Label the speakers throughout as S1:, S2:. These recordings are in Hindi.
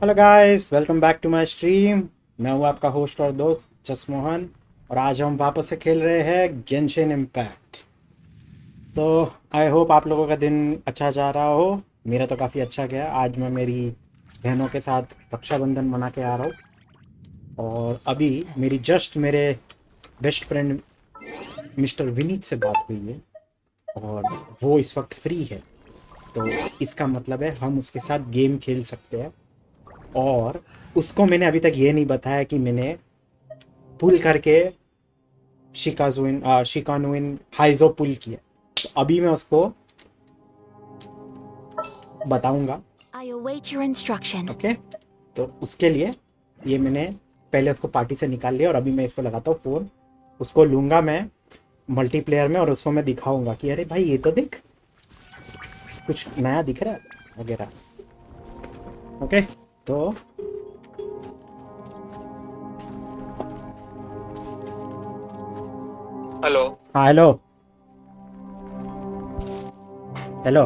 S1: Hello guys, welcome back to my stream. मैं हूं आपका होस्ट और दोस्त जसमोहन। और आज हम वापस से खेल रहे हैं गेंशिन इम्पैक्ट। तो आई होप आप लोगों का दिन अच्छा जा रहा हो। मेरा तो काफ़ी अच्छा गया। आज मैं मेरी बहनों के साथ रक्षाबंधन मना के आ रहा हूँ। और अभी मेरे बेस्ट फ्रेंड मिस्टर विनीत से बात हुई है। और वो इस वक्त फ्री है। तो इसका मतलब है हम उसके साथ गेम खेल सकते हैं। और उसको मैंने अभी तक ये नहीं बताया कि मैंने पुल करके शिकानुइन हाइजो पुल किया। तो अभी मैं उसको बताऊंगा।
S2: I await your instruction.
S1: Okay. तो उसके लिए ये मैंने पहले उसको पार्टी से निकाल लिया और अभी मैं इसको लगाता हूँ फ़ोन। उसको लूँगा मैं मल्टीप्लेयर में और उसको मैं दिखाऊंगा कि अरे भाई ये तो देख, कुछ नया दिख रहा है वगैरह। ओके। तो
S3: हेलो।
S1: हाँ, हेलो। हेलो।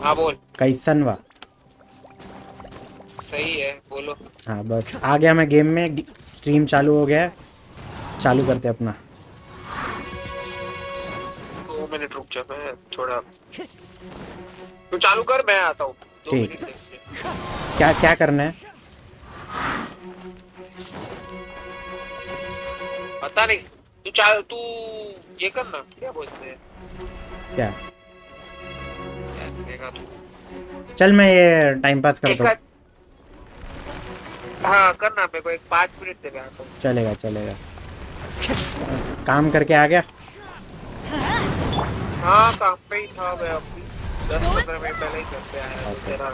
S3: हाँ बोल।
S1: कैसन वा?
S3: सही है, बोलो।
S1: हाँ, बस आ गया मैं गेम में। स्ट्रीम चालू हो गया है। चालू करते अपना।
S3: 2 मिनट रुक जा, मैं थोड़ा तू चालू कर, मैं आता हूँ। दो
S1: ठीक।
S3: मिनट दे मुझे।
S1: क्या क्या करना है?
S3: पता नहीं। तू ये करना, क्या बोलते हैं,
S1: क्या?
S3: क्या करेगा तू?
S1: चल मैं ये टाइम पास करता
S3: एक
S1: हूँ।
S3: हाँ करना, मेरे को एक 5 मिनट दे, मैं आता हूँ।
S1: चलेगा चलेगा। काम करके आ गया।
S3: हाँ काम पे ही था मैं अभी। 10-15 मिनट पहले ही घर पे आया, तो तेरा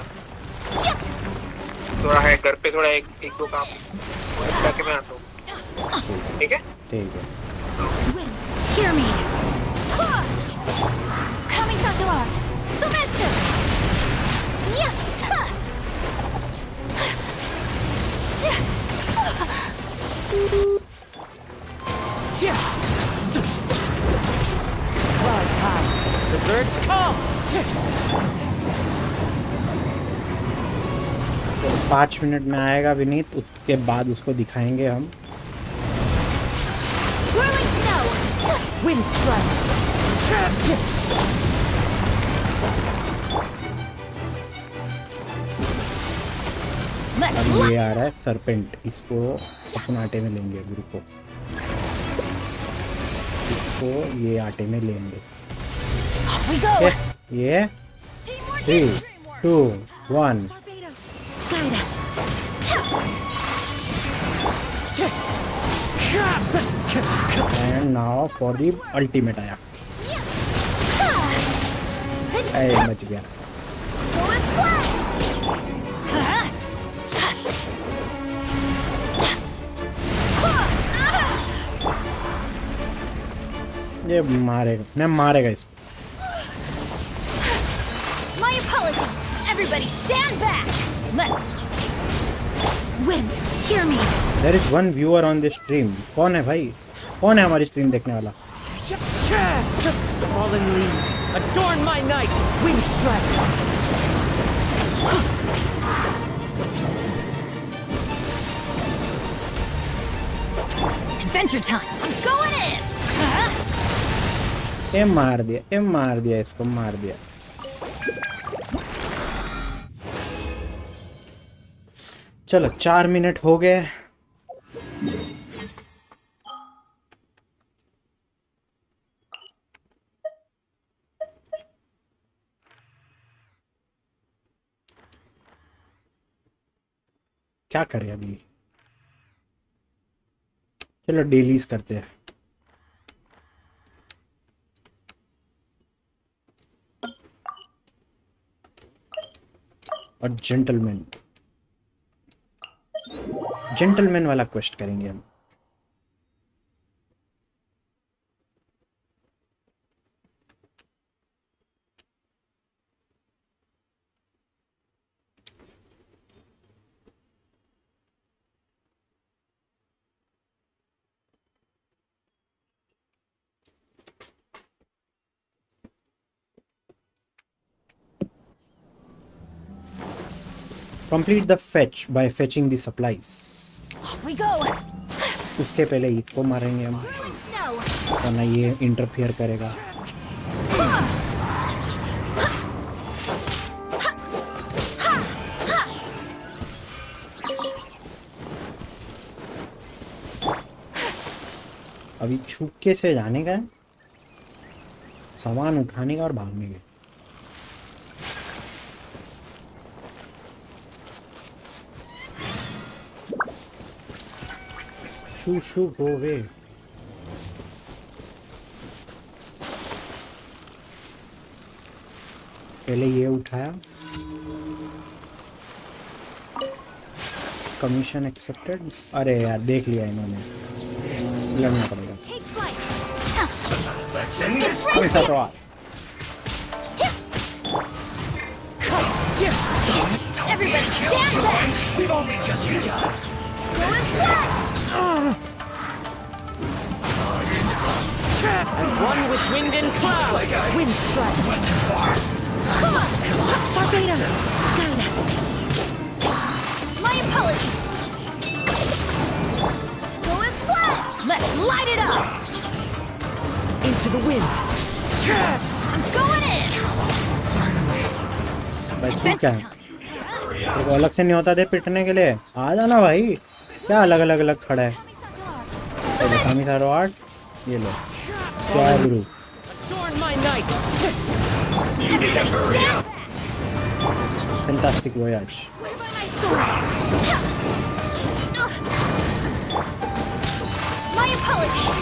S3: थोड़ा है घर पे, थोड़ा एक एक दो काम वो निपटा के मैं आता हूँ। ठीक है।
S1: ठीक है।
S2: Wind, hear me. Kamisato art. Sumetsu. Yatta.
S4: Clouds high, the birds call.
S1: तो 5 मिनट में आएगा विनीत, उसके बाद उसको दिखाएंगे हम।
S2: Whirling snow.
S4: Wind strike.
S2: Let's
S1: अब
S2: look.
S1: ये आ रहा है सरपेंट, इसको अपन आटे में लेंगे। गुरु को इसको ये आटे में लेंगे।
S2: Off we go.
S1: ये
S2: Teamwork
S1: 3
S2: is dreamwork.
S1: 2 1
S2: Barbados. Guide us.
S1: And now for the ultimate आया। अरे बच गया।
S2: Go and fly.
S1: ये मारेगा, मैं मारेगा इसको।
S2: My apologies. Everybody stand back. Let's. Wind, hear me.
S1: There is one viewer on this stream. कौन है भाई? कौन है हमारी स्ट्रीम देखने वाला?
S4: Fallen leaves adorn my night. Wind strike.
S2: Adventure time. I'm going in.
S1: ये मार दिया, ये मार दिया, इसको मार दिया। चलो 4 मिनट हो गए। क्या करें अभी? चलो डेलीज करते हैं। और जेंटलमैन जेंटलमैन वाला क्वेस्ट करेंगे हम। Complete the fetch by fetching the supplies.
S2: Off we go.
S1: उसके पहले इसको मारेंगे हम,
S2: Snow.
S1: वरना ये इंटरफियर करेगा। अभी छुपके से जाने का है, सामान उठाने का और भागने का। शू शू होवे। पहले ये उठाया, कमीशन एक्सेप्टेड। अरे यार देख लिया इन्होंने, लड़ना पड़ेगा।
S2: Take flight.
S1: पैसा तो आ।
S2: Everybody stand back.
S4: We've only just begun.
S2: Going flat.
S4: As one with wind and cloud.
S3: like I
S4: Wind strike.
S3: went too far.
S2: Come on. Barbados. Guide us. My apologies. Going flat. Let's light it up.
S4: Into the wind.
S2: I'm going in.
S1: भाई तू क्या है, तेरे को अलग से नहीं होता थे पिटने के लिए? आ जाना भाई, क्या अलग अलग अलग खड़ा है। कामी सारो आर्ट, ये लो। क्या गुरु,
S4: Adorn my night.
S1: Fantastic voyage.
S2: Swear by my sword. My apologies.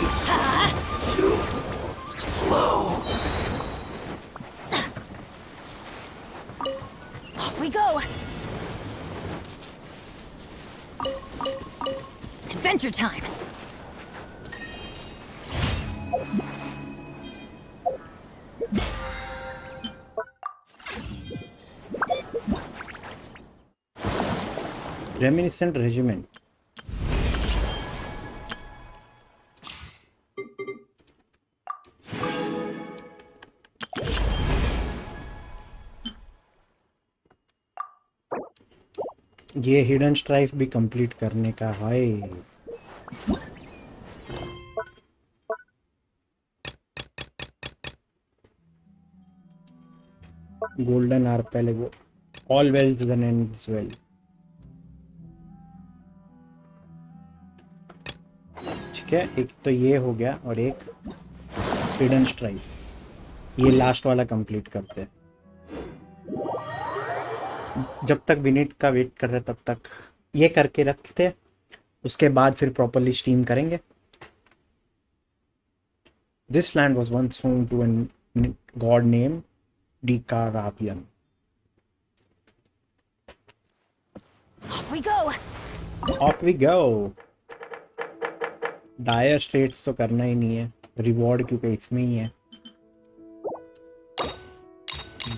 S2: Off we go. Adventure time.
S1: Reminiscent regiment. ये हिडन स्ट्राइफ भी कंप्लीट करने का है। गोल्डन आर पहले वो, all wells then ends well. ठीक है, एक तो ये हो गया और एक हिडन स्ट्राइफ, ये लास्ट वाला कंप्लीट करते हैं। जब तक विनिट का वेट कर रहे तब तक ये करके रखते हैं, उसके बाद फिर प्रॉपरली स्टीम करेंगे। This land was once home to an god name Decarabian.
S2: Off we go.
S1: Off we go. Dire Straits तो करना ही नहीं है, रिवॉर्ड क्योंकि इसमें ही है।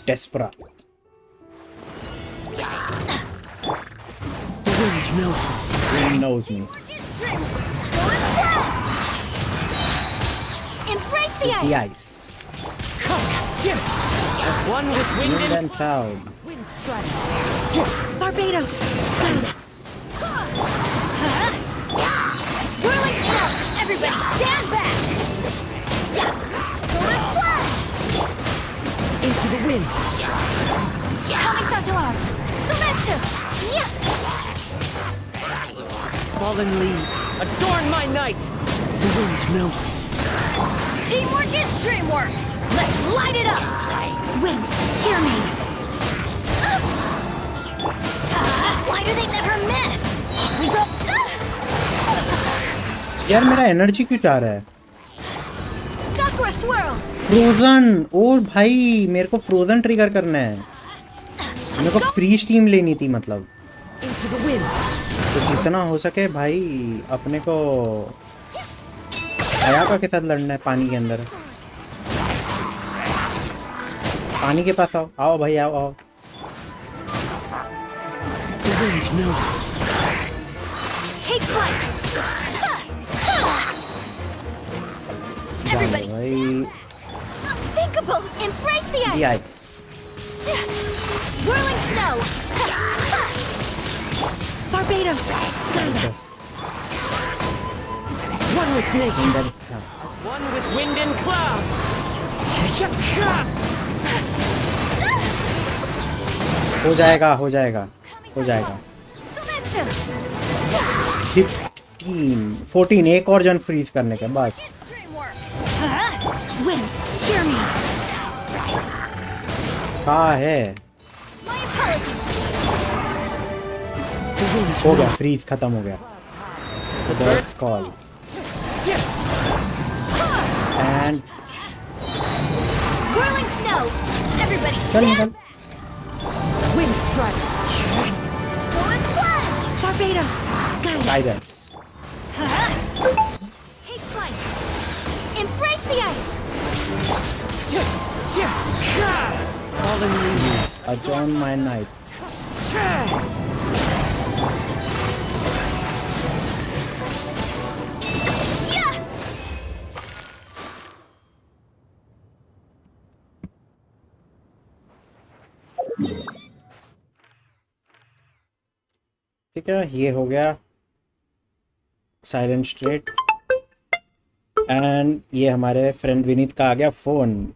S1: डेस्परा।
S4: The wind knows me.
S1: Wind knows me.
S2: Embrace the
S1: The
S2: ice.
S1: ice.
S4: As one with wind
S1: Wind
S4: and
S1: and cloud.
S4: wind strike.
S2: Barbados. Guide us. Whirling snow. Everybody stand back. Going flat.
S4: Into the wind.
S2: Kamisato art. Sumetsu.
S4: Fallen leaves. Adorn my night. The wind knows me.
S2: Teamwork is dreamwork. Let's light it up. Wind, hear me. Why do they never miss? We go.
S1: यार मेरा एनर्जी क्यों जा रहा है?
S2: Sakura swirl.
S1: फ्रोजन। और भाई मेरे को फ्रोजन ट्रिगर करना है, मेरे को फ्री स्टीम लेनी थी। मतलब
S4: Into the wind.
S1: तो जितना हो सके भाई अपने को अयाका के साथ लड़ना है। पानी के अंदर, पानी के पास आओ। आओ भाई आओ आओ।
S4: The wind knows me.
S2: Take flight.
S1: जाओ
S2: Everybody.
S1: भाई।
S2: Unthinkable. Embrace the ice.
S1: The ice.
S2: Whirling snow. Barbados, guide us.
S4: One with nature, as one with wind and cloud.
S1: हो जाएगा हो जाएगा हो जाएगा।
S2: Selection.
S1: 14 एक और जन फ्रीज करने के बस।
S2: Dreamwork. Wind, hear me.
S1: कहाँ है?
S2: My apologies.
S4: The wind
S1: हो गया, फ्रीज खत्म हो गया। The bird's call and
S2: Whirling snow. Everybody
S1: चल
S2: stand
S1: निकल।
S2: back.
S4: wind strike.
S2: Going flat. Barbados, guide
S1: Guide
S2: us.
S1: us.
S2: Take flight. Embrace the ice.
S4: Fallen leaves.
S1: Adorn my night.
S2: Yeah.
S1: ठीक है, ये हो गया साइलेंट स्ट्रेट। एंड ये हमारे फ्रेंड विनीत का आ गया फोन।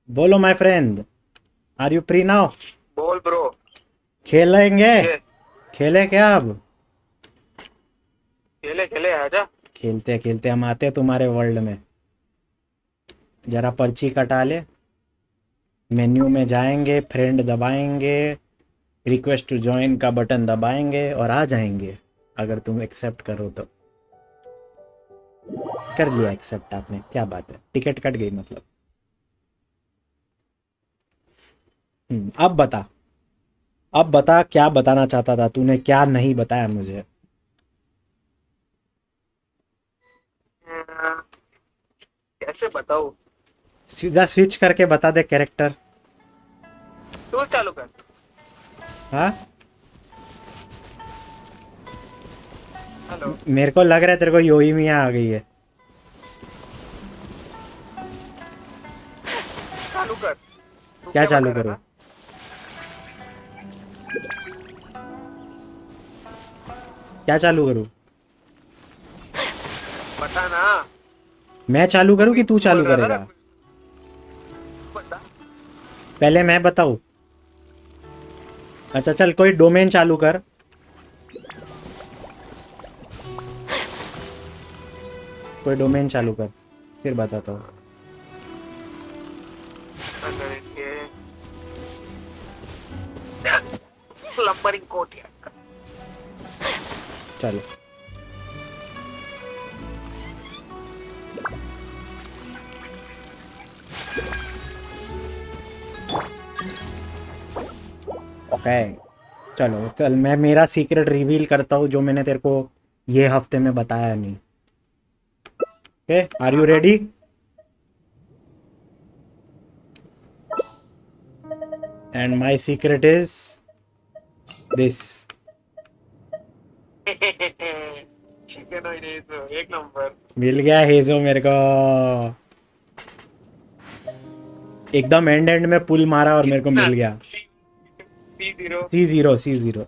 S1: बोलो my friend, are you free now?
S3: बोल ब्रो।
S1: खेलेंगे?
S3: ये
S1: खेले क्या अब?
S3: खेले खेले आजा।
S1: खेलते खेलते हम आते हैं तुम्हारे वर्ल्ड में। जरा पर्ची कटा ले, मेन्यू में जाएंगे, फ्रेंड दबाएंगे, रिक्वेस्ट टू ज्वाइन का बटन दबाएंगे और आ जाएंगे। अगर तुम एक्सेप्ट करो तो। कर लिया एक्सेप्ट आपने, क्या बात है, टिकट कट गई मतलब। अब बता क्या बताना चाहता था तूने, क्या नहीं बताया मुझे।
S3: कैसे बताऊं?
S1: सीधा स्विच करके बता दे कैरेक्टर।
S3: तू चालू कर।
S1: हाँ,
S3: हेलो।
S1: मेरे को लग रहा है तेरे को योई मिया आ गई है।
S3: चालू कर। तू
S1: क्या चालू
S3: बता रहा
S1: करूं?
S3: था?
S1: क्या चालू करूं?
S3: बता ना।
S1: मैं चालू करूं कि तू चालू
S3: बोल रहा था
S1: करेगा?
S3: ना। बता।
S1: पहले मैं बताऊं? अच्छा चल, कोई डोमेन चालू कर। कोई डोमेन चालू कर, फिर बताता हूँ।
S3: प्लम्बरिंग कोट यार।
S1: चलो ओके, चलो कल मैं मेरा सीक्रेट रिवील करता हूँ जो मैंने तेरे को ये हफ्ते में बताया नहीं। Okay, are you ready? And my secret is this.
S3: Chicken और ये तो एक नंबर।
S1: मिल गया हेजो मेरे को। एकदम एंड में पुल मारा और मेरे को मिल गया। C0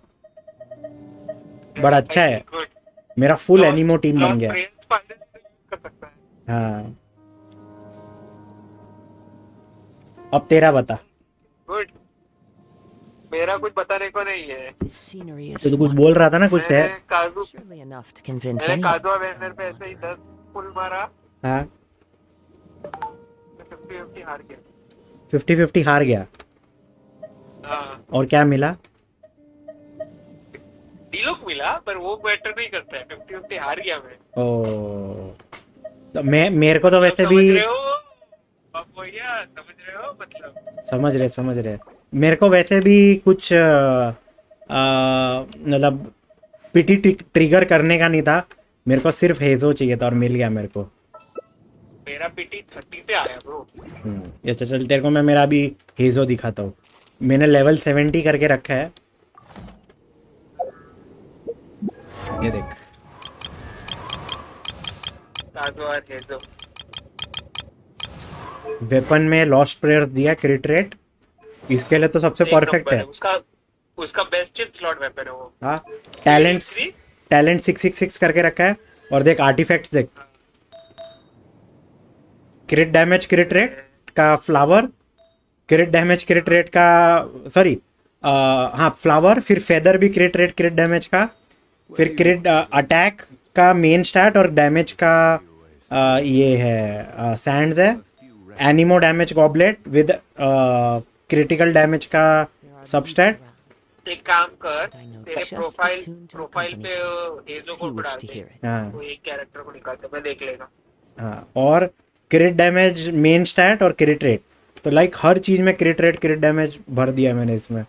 S1: बड़ा अच्छा है, मेरा फुल एनिमो टीम बन गया। हाँ, अब तेरा बता।
S3: गुड। मेरा कुछ बताने को नहीं है।
S4: This scenery is
S1: तो तू कुछ बोल रहा था ना, कुछ है?
S3: मैंने काजू
S4: surely enough to convince
S3: मैंने
S4: anyone.
S3: काजू वेनर पे ऐसे ही 10 फुल मारा।
S1: हाँ,
S3: 50-50 हार गया।
S1: 50-50 हार गया।
S3: हाँ,
S1: और क्या मिला?
S3: डीलोक मिला पर वो मैटर नहीं करता है। 50-50 हार गया मैं।
S1: ओ, तो मैं मेरे को तो वैसे
S3: समझ
S1: भी
S3: रहे हो? अब भैया समझ रहे हो मतलब?
S1: समझ रहे मेरे को वैसे भी कुछ मतलब पिटी ट्रिगर करने का नहीं था। मेरे को सिर्फ हेजो चाहिए था और मिल गया मेरे को।
S3: मेरा पीटी 30 पे आया ब्रो।
S1: अच्छा चल, तेरे को मैं मेरा अभी हेजो दिखाता हूँ। मैंने लेवल 70 करके रखा है, ये देख।
S3: काजू और हेजो।
S1: वेपन में लॉस्ट प्रेयर दिया, क्रिट रेट, इसके लिए तो सबसे
S3: एक
S1: परफेक्ट
S3: नंबर
S1: है।
S3: उसका उसका बेस्ट स्लॉट वेपन है वो।
S1: हाँ, टैलेंट 666 करके रखा है। और देख आर्टिफैक्ट्स देख, क्रिट डैमेज क्रिट रेट का flower, crit damage crit rate का, सॉरी हाँ फ्लावर, फिर फेदर भी क्रिट रेट क्रिट डैमेज का, फिर क्रिट अटैक का मेन स्टैट और डैमेज का ये है सैंड्स है, Anemo damage goblet with critical damage का सबस्टैट।
S3: एक काम कर,
S4: I know
S3: तेरे
S4: just the
S3: profile
S4: tune to
S3: profile
S4: accompany
S3: पे
S4: it,
S3: एजो
S4: if
S3: को
S4: you wish
S3: बढ़ा
S4: to
S3: दे,
S4: hear it.
S1: हाँ
S3: वो एक कैरेक्टर को निकालते मैं देख लेगा।
S1: हाँ, और क्रिट डैमेज मेन स्टैट और क्रिट रेट, तो लाइक हर चीज में क्रिट रेट क्रिट डैमेज भर दिया मैंने इसमें।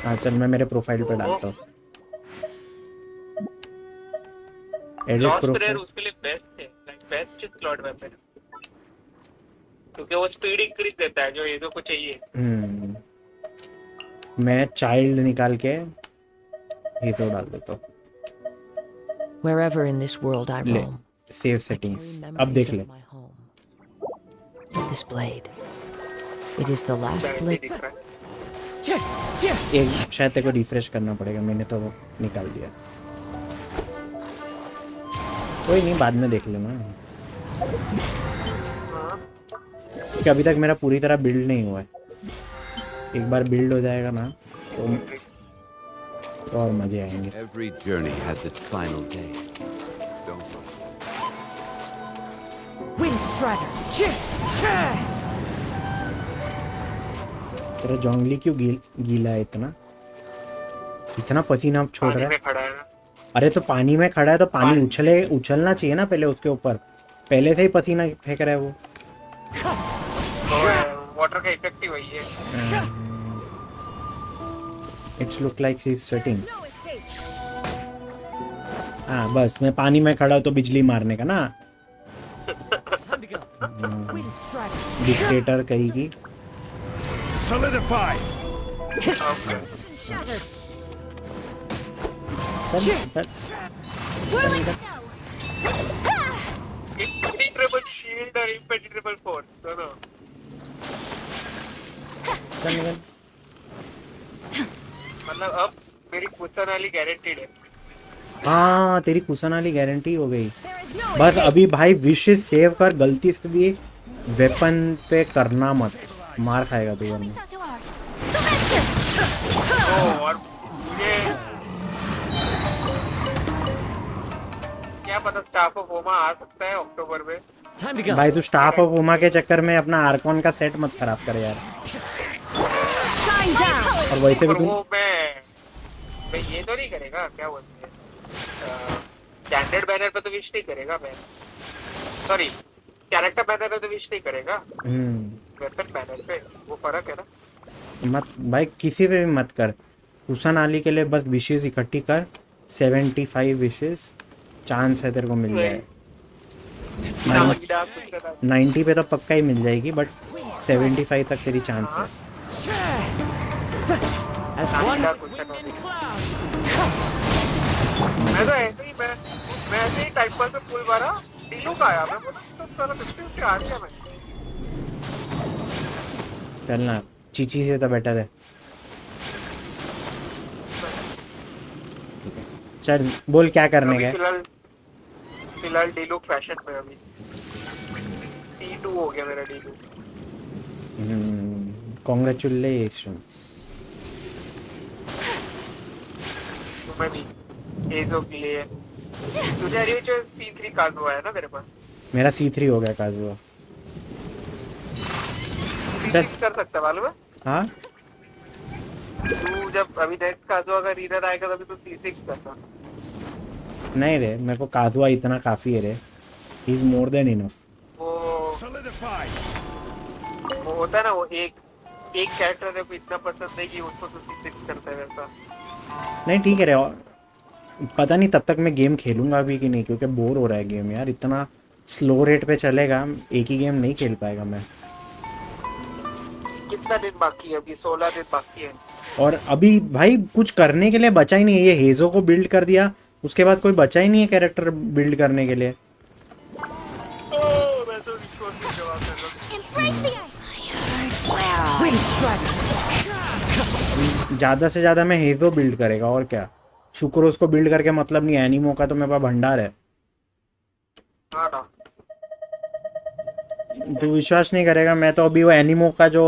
S1: हाँ चल मैं मेरे प्रोफाइल पे डालता हूँ, एडिट
S3: लॉस्ट रेयर
S1: प्रोफाइल।
S3: उसके लिए बेस्ट है, लाइक बेस्ट स्लॉट वेपन, क्योंकि वो स्पीड इंक्रीज देता है जो एजो को चाहिए।
S1: मैं चाइल्ड निकाल के ये तो डाल देता हूँ।
S4: Wherever in this world I
S1: ले
S4: roam,
S1: save
S4: I
S1: settings,
S4: carry
S1: अब देख
S4: memories
S1: ले।
S4: of my home. This blade, it is the last
S3: शायद
S4: link.
S3: दिख रहा है।
S1: एक शायद तेरे को रिफ्रेश करना पड़ेगा, मैंने तो निकाल दिया। कोई नहीं, बाद में देख लेना, क्योंकि अभी तक मेरा पूरी तरह बिल्ड नहीं हुआ है। एक बार बिल्ड हो जाएगा ना तो और मजे आएंगे।
S5: Every journey has its final day. Don't worry.
S4: Wind Strider.
S1: तेरा जोंगली क्यों गीला है इतना, इतना पसीना अब छोड़
S3: पानी
S1: रहा है?
S3: में खड़ा है ना,
S1: अरे तो पानी में खड़ा है तो पानी उछलना चाहिए ना पहले उसके ऊपर, पहले से ही पसीना फेंक रहा है वो।
S3: वाटर का इफेक्ट ही वही है।
S1: It's look like she is sweating. हाँ बस मैं पानी में खड़ा हूँ तो बिजली मारने का ना,
S4: Time to go. Wind Strider.
S1: Dictator कहेगी।
S5: Solidify.
S2: Shattered.
S1: चल,
S2: Whirling snow.
S3: Impenetrable shield और impenetrable force दोनों।
S1: चल,
S3: मतलब अब मेरी कुशन वाली गारंटीड है।
S1: हाँ तेरी कुशन वाली गारंटी हो गई।
S2: There is no
S1: बस
S2: escape.
S1: अभी भाई विशेष सेव कर, गलती से भी वेपन पे करना मत, मार खाएगा तू वरना।
S2: Sato art. Selection.
S3: और ये क्या पता स्टाफ ऑफ होमा आ सकता है अक्टूबर में।
S4: Time to go.
S1: भाई तू स्टाफ ऑफ उमा के चक्कर में अपना आर्कॉन का सेट मत खराब कर यार।
S2: Shine down.
S1: और वैसे भी
S3: और
S1: तू
S3: वो मैं ये तो नहीं करेगा, क्या बोलते हैं, स्टैंडर्ड बैनर पे तो विश नहीं करेगा मैं, सॉरी कैरेक्टर बैनर पे तो विश नहीं करेगा, वेपन बैनर पे वो फर्क है ना।
S1: मत भाई, किसी पे भी मत कर। कुशन आली के लिए बस विशेष इकट्ठी कर, 75 विशेष, चांस है तेरे को मिल जाए। 90 पे तो पक्का ही मिल जाएगी, बट 75 तक तेरी चांस है।
S4: As one
S3: cushion
S4: wind and cloud.
S3: मैं तो ऐसे ही मैं ऐसे ही टाइप पर फुल मारा, डीलू का आया, मैं बोला तो सारा 50 से आ गया मैं।
S1: चलना चीची से तो बेटर है। चल बोल क्या करने
S3: अभी
S1: का है?
S3: फिलहाल डीलू फैशन में अभी T2 हो गया मेरा डीलू।
S1: कॉन्ग्रेचुलेशंस।
S3: तुम्हें भी एजो के लिए। तुझे अरे जो C3 कार्ड हुआ है ना मेरे पास,
S1: मेरा C3 हो गया काजुआ।
S3: C6 कर सकता है मालूम है?
S1: हाँ
S3: तू जब अभी नेक्स्ट काजुआ का रीडर आएगा तभी तू C6 करना।
S1: नहीं रे, मेरे को काजुआ इतना काफी है रे, he is more than enough.
S3: वो
S5: Solidify.
S3: वो होता है ना, वो एक कैरेक्टर तेरे को इतना पसंद है कि उसको तू C6 करता है वैसा।
S1: नहीं ठीक है रे, और पता नहीं तब तक मैं गेम खेलूंगा भी कि नहीं, क्योंकि बोर हो रहा है गेम यार, इतना स्लो रेट पे चलेगा, एक ही गेम नहीं खेल पाएगा मैं।
S3: कितना दिन बाकी है अभी? 16 दिन बाकी है।
S1: और अभी भाई कुछ करने के लिए बचा ही नहीं है। ये हेजो को बिल्ड कर दिया, उसके बाद कोई बचा ही नहीं है कैरेक्टर बिल्ड करने के लिए।
S3: मैं तो इसको नहीं जवाब दे सकता।
S2: Embrace the ice.
S4: Wind Strider.
S1: ज़्यादा से ज़्यादा मैं हेजो बिल्ड करेगा और क्या। सुक्रोस को बिल्ड करके मतलब नहीं, एनिमो का तो मेरे पास भंडार है।
S3: हाँ ना।
S1: तू विश्वास नहीं करेगा, मैं तो अभी वो एनिमो का जो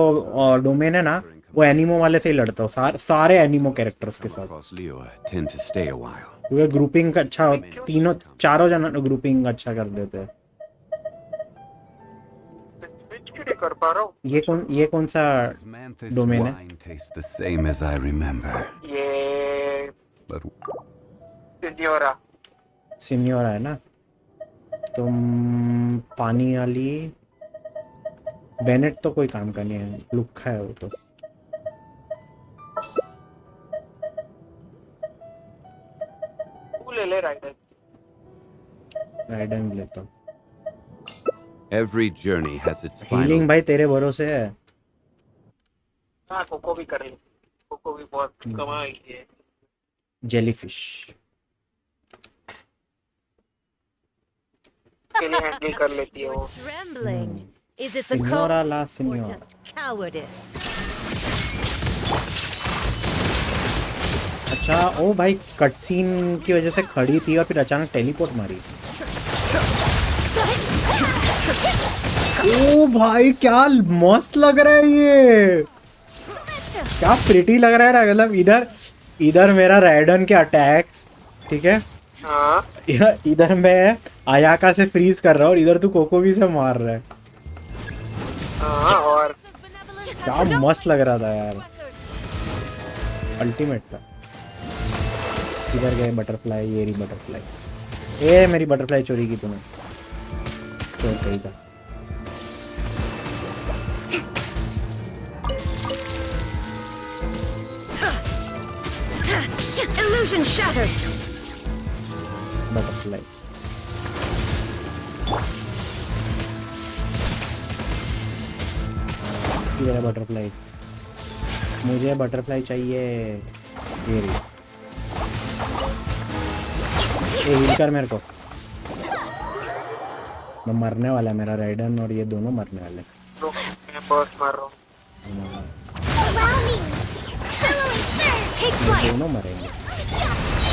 S1: डोमेन है ना, वो एनिमो वाले से ही लड़ता हूँ, सारे एनिमो कैरेक्टर्स के
S5: Come
S1: साथ।
S5: across Leo tend to stay a while.
S1: क्योंकि ग्रुपिंग अच्छा, तीनों चारों जन ग्रुपिंग अच्छा कर देते हैं।
S3: स्विच क्यों नहीं कर पा रहा हूँ?
S1: ये कौन सा
S5: Osmanthus
S1: डोमेन है?
S5: wine tastes the same as I remember.
S3: ये
S5: But
S3: सिन्योरा।
S1: सिन्योरा है ना? तुम पानी वाली बेनेट तो कोई काम का नहीं है, लुक्खा है वो तो।
S3: तू ले ले राइडर।
S1: राइडन लेता हूँ।
S5: every journey has its
S1: healing
S5: final.
S1: भाई तेरे भरोसे है।
S3: हाँ कोको भी कर ले। कोको भी बहुत कमाई है।
S1: जेलीफिश
S3: के लिए हैंडल कर लेती है
S2: You're
S3: वो।
S2: trembling. Is it the
S1: सिन्योरा
S2: cold
S1: La
S2: or
S1: सिन्योरा।
S2: just cowardice?
S1: अच्छा ओ भाई, कट सीन की वजह से खड़ी थी और फिर अचानक टेलीपोर्ट मारी। ओ भाई क्या मस्त लग रहा है ये, क्या प्रिटी लग रहा है ना। मतलब इधर इधर मेरा राइडन के अटैक्स, ठीक है,
S3: हाँ
S1: इधर मैं आयाका से फ्रीज कर रहा हूँ और इधर तू कोकोवी से मार रहा है।
S3: हाँ और
S1: क्या मस्त लग रहा था यार, अल्टीमेट था। इधर गए बटरफ्लाई, ये रही बटरफ्लाई। ए मेरी बटरफ्लाई चोरी की तूने, चोर कहीं का।
S2: Illusion shattered.
S1: बटरफ्लाई ये है बटरफ्लाई, मुझे बटरफ्लाई चाहिए। ये रही, ये हील कर मेरे को। मैं मरने वाला है, मेरा राइडन और ये दोनों मरने वाले हैं।
S3: तो मैं बर्स्ट मार रहा हूँ।
S2: Allow me. Billowing surge. Take
S1: ये
S2: flight.
S1: दोनों मरेंगे।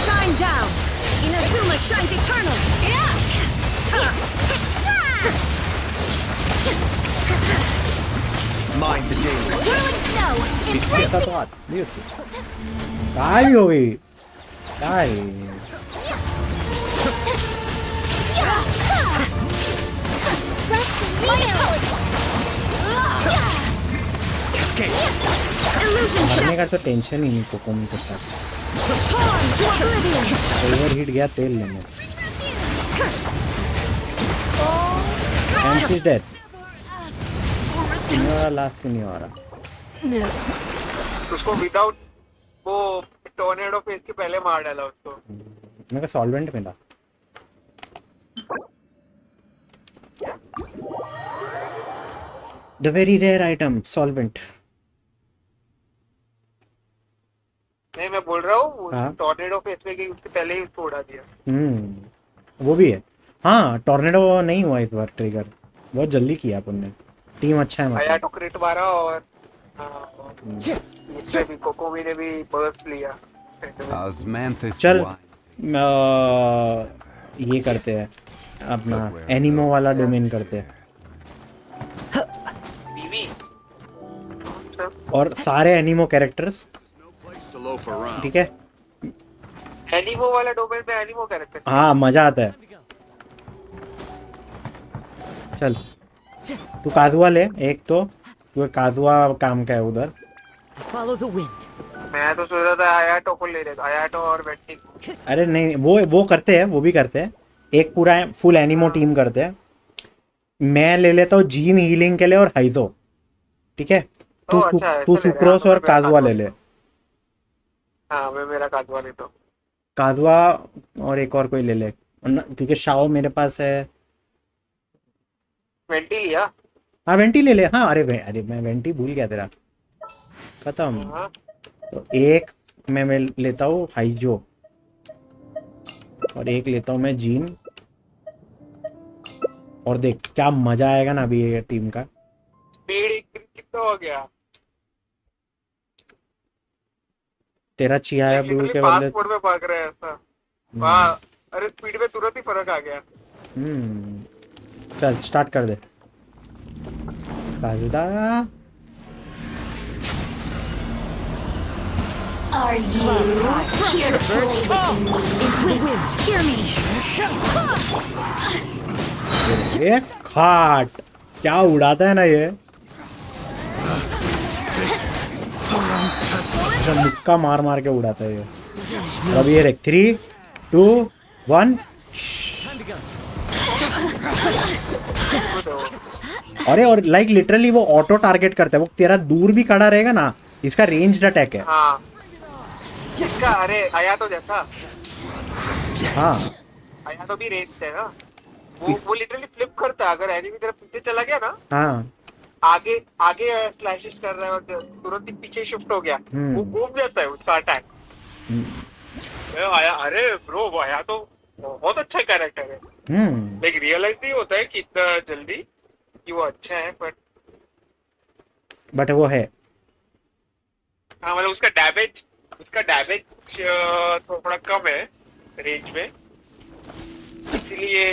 S2: Shine down. Inazuma shines eternal.
S4: Mind the danger.
S2: Whirling snow. Embrace
S1: ऐसा तो आज नहीं होती। काय हो गई काय?
S4: Cascade.
S2: Illusion
S1: मरने
S2: shattered.
S1: का तो टेंशन ही नहीं कोकोमी के साथ।
S2: Torn to oblivion.
S1: Over heat गया तेल लेने। And she's dead. सिन्योरा ला सिन्योरा।
S3: उसको विदाउट वो टोर्नेडो फेस के पहले मार डाला उसको।
S1: मेरे को सॉल्वेंट मिला। The very rare item, solvent.
S3: नहीं मैं बोल रहा हूँ
S1: हाँ।
S3: टोर्नेडो फेस में कि उसके पहले ही उसको उड़ा दिया।
S1: वो भी है। हाँ टॉर्नेडो नहीं हुआ इस बार ट्रिगर, बहुत जल्दी किया अपन ने। टीम अच्छा है
S3: आया
S1: मतलब।
S3: तो क्रिट मारा और इसने भी कोकोमी ने भी बर्स्ट लिया।
S5: Osmanthus
S1: चल
S5: wine.
S1: ये करते हैं अपना एनिमो वाला डोमेन करते हैं
S3: बीवी
S1: और सारे एनिमो characters,
S5: Place to loaf around.
S1: ठीक है।
S3: एनिमो वाला डोमेन में एनिमो कैरेक्टर।
S1: हाँ मजा आता है। चल तू काजुआ ले एक तो, वो काजुआ काम का है उधर।
S4: Follow the wind.
S3: मैं तो सोच रहा था आयाटो को ले लेता, आयाटो और वेंटी को।
S1: अरे नहीं वो करते हैं, वो भी करते हैं। एक पूरा फुल एनिमो टीम करते हैं। मैं ले लेता हूँ जीन हीलिंग के लिए और हाइजो, ठीक है। तू
S3: अच्छा है,
S1: तू
S3: ऐसा ले रहा है।
S1: सुक्रोस
S3: हाँ,
S1: और
S3: तो मैं
S1: काजुआ ले
S3: काजुआ
S1: ले।
S3: हाँ मैं मेरा काजवा लेता हूँ।
S1: काजुआ और एक और कोई ले ले, क्योंकि शाओ मेरे पास है।
S3: वेंटी लिया।
S1: हाँ वेंटी ले ले। हाँ अरे मैं वेंटी भूल गया तेरा, खत्म।
S3: हाँ
S1: तो एक मैं लेता हूँ हाइजो और एक लेता हूँ मैं जीन। और देख क्या मजा आएगा ना अभी ये टीम का।
S3: स्पीड कितना हो गया?
S1: तेरा चिया ब्लू के बदले
S3: फास्ट मोड में भाग रहे हैं ऐसा। वाह, अरे स्पीड में तुरंत ही फर्क आ गया।
S1: चल स्टार्ट कर दे काजिदा।
S2: Are you here to play with me? Into the wind. Hear me.
S1: ये खाट क्या उड़ाता है ना ये। अच्छा मुक्का मार मार के उड़ाता है ये। और अभी ये देख 3 2 1। अरे और लाइक लिटरली वो ऑटो टारगेट करता है। वो तेरा दूर भी खड़ा रहेगा ना, इसका रेंज्ड अटैक है।
S3: हाँ इसका, अरे आया तो जैसा।
S1: हाँ
S3: आया तो भी रेंज है ना। वो लिटरली फ्लिप करता है। अगर एनिमी तरफ पीछे चला गया ना,
S1: हाँ
S3: आगे आगे स्लैशेस कर रहा है और तुरंत ही पीछे शिफ्ट हो गया, वो घूम जाता है उसका अटैक। आया, अरे ब्रो वो आया तो बहुत अच्छा कैरेक्टर है। लेकिन रियलाइज नहीं होता है कि इतना जल्दी कि वो अच्छा है,
S1: बट वो है।
S3: हाँ मतलब उसका डैमेज थोड़ा कम है रेंज में, इसलिए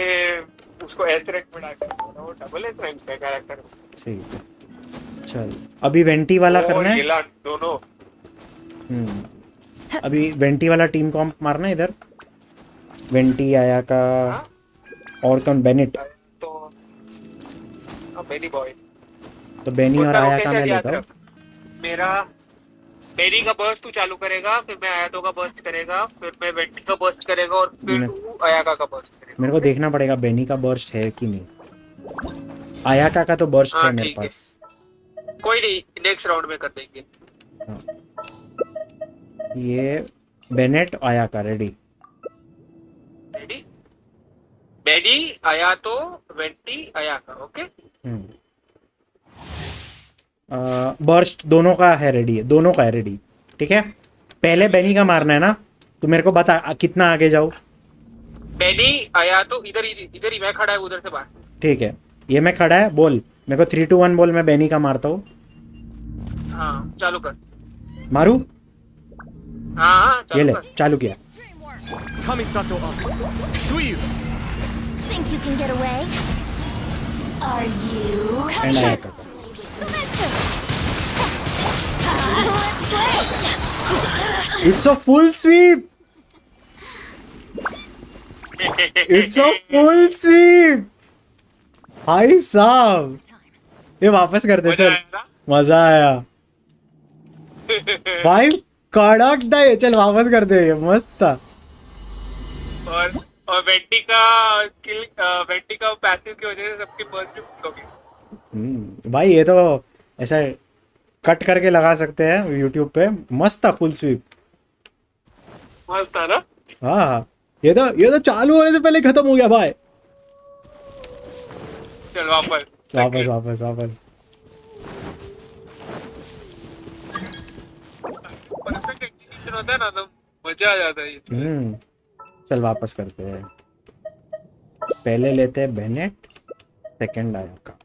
S3: उसको एस रैंक में डाल, वो डबल एस रैंक पे कैरेक्टर।
S1: ठीक है चल अभी वेंटी वाला करना है
S3: दोनों।
S1: अभी वेंटी वाला टीम कॉम्प मारना है इधर। वेंटी आया का और कौन बेनिट।
S3: तो बेनी बॉय,
S1: तो बेनी और आया का मैं लेता हूँ।
S3: मेरा बेनी का बर्स्ट तू चालू करेगा, फिर मैं आयातो का बर्स्ट करेगा, फिर मैं वेंटी का बर्स्ट करेगा और फिर तू आयाका का बर्स्ट करेगा।
S1: मेरे को देखना पड़ेगा बेनी का बर्स्ट है कि नहीं। आयाका का तो बर्स्ट है मेरे पास।
S3: कोई नहीं, नेक्स्ट राउंड में कर देंगे।
S1: ये Bennett Ayaka ready.
S3: Benny Ayato Venti Ayaka, okay.
S1: Burst दोनों का है रेडी है, दोनों का है रेडी। ठीक है पहले बेनी का मारना है ना, तो मेरे को बता कितना आगे जाऊँ।
S3: बेनी आयातो इधर ही मैं खड़ा है, उधर से बाहर।
S1: ठीक है ये मैं खड़ा है, बोल मेरे को 3 2 1 बोल, मैं बेनी का मारता हूँ।
S3: हाँ चालू कर।
S1: मारू?
S3: हाँ
S1: ये ले चालू किया।
S4: Kamisato up. Suiyu.
S2: Think you can get away? Are you?
S1: And Ayaka का।
S2: Let's play.
S1: It's a full sweep. It's a full sweep. भाई साहब ये वापस करते चल। मजा आया भाई, कड़क था ये। चल वापस करते ये, मस्त था।
S3: और वेंटी का पैसिव की वजह से सबके बर्स्ट हो गए।
S1: भाई ये तो ऐसा कट करके लगा सकते हैं यूट्यूब पे। मस्त था फुल स्वीप।
S3: मस्त था ना।
S1: हाँ ये तो चालू होने से पहले खत्म हो गया भाई।
S3: चल वापस
S1: वापस वापस वापस।
S3: होता है ना तो मजा आ जाता है।
S1: चल वापस करते हैं। पहले लेते हैं बेनेट, सेकंड आया का।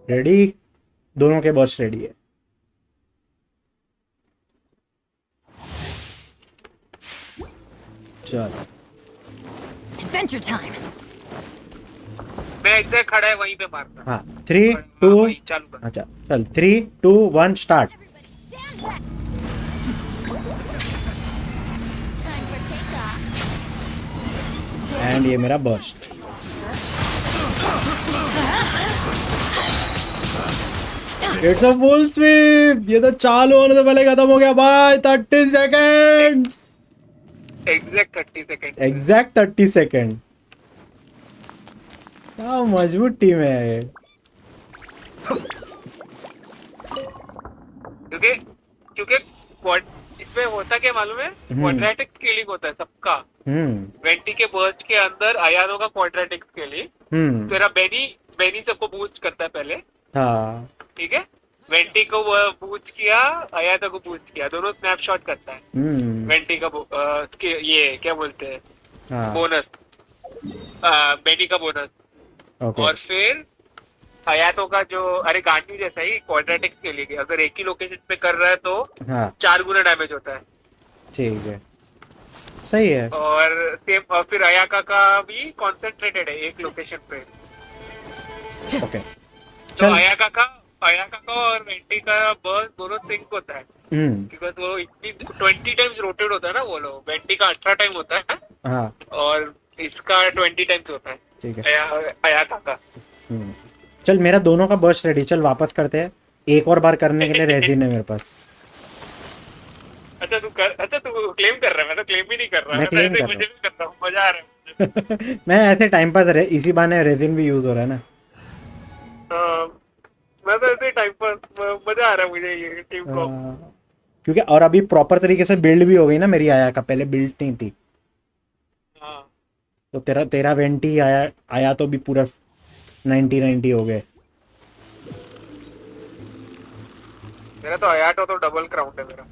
S1: रेडी, दोनों के बर्स्ट रेडी है। चल
S2: Adventure time.
S3: मैं एग्जैक्ट खड़ा है वहीं पे मारता।
S1: हाँ 3 2
S3: चालू कर।
S1: अच्छा चल 3 2 1 start.
S2: Stand back. Time for takeoff.
S1: And ये मेरा बर्स्ट। It's a full sweep. ये तो चालू होने से पहले खत्म हो गया भाई। 30 seconds.
S3: Exact 30 second.
S1: Exact 30 second. क्या मजबूत टीम है ये।
S3: क्योंकि इसमें होता क्या मालूम है, क्वाड्रेटिक स्केलिंग होता है सबका। वेंटी के बर्स्ट के अंदर आयानो का क्वाड्रेटिक स्केलिंग। तेरा बेनी सबको बूस्ट करता है पहले।
S1: हाँ
S3: ठीक है, वेंटी को बूस्ट किया, आयानो को बूस्ट किया, दोनों स्नैपशॉट करता है। वेंटी का ये क्या बोलते हैं, बोनस, बेनी का बोनस। और फिर अयातो का जो अरे गांडी जैसा ही क्वाड्रेटिक के लिए अगर एक ही लोकेशन पे कर रहा है तो
S1: हाँ
S3: 4 गुना डैमेज होता है।
S1: ठीक है, सही है।
S3: और सेम और फिर अयाका का भी कॉन्सेंट्रेटेड है एक लोकेशन पे।
S1: ओके
S3: तो
S1: चल।
S3: अयाका का और वेंटी का बर्स्ट दोनों सिंक होता है बिकॉज वो इतनी 20 टाइम्स रोटेट होता है ना। वो लोग वेंटी का 18 टाइम होता है
S1: हाँ
S3: और इसका 20 टाइम्स होता है
S1: ठीक है।
S3: अयाका का।
S1: चल मेरा दोनों का बर्स्ट रेडी, चल वापस करते हैं। एक और बार करने के लिए रेजिन है मेरे पास।
S3: अच्छा तू क्लेम कर रहा है, मैं तो क्लेम भी नहीं कर रहा।
S1: मैं claim कर रहा हूँ।
S3: मजे भी कर रहा हूँ, मजा आ रहा है।
S1: मैं ऐसे टाइम पास इसी बहाने रेजिन भी यूज हो रहा है ना।
S3: मैं तो ऐसे टाइम पर मजा आ रहा है मुझे ये टीम को।
S1: क्योंकि और अभी प्रॉपर तरीके से बिल्ड भी हो गई ना मेरी आया का, पहले बिल्ड नहीं थी।
S3: हाँ
S1: तो तेरा तेरा वेंटी आया तो भी पूरा 90 हो गए।
S3: मेरा तो अयाटो तो डबल क्राउन है मेरा।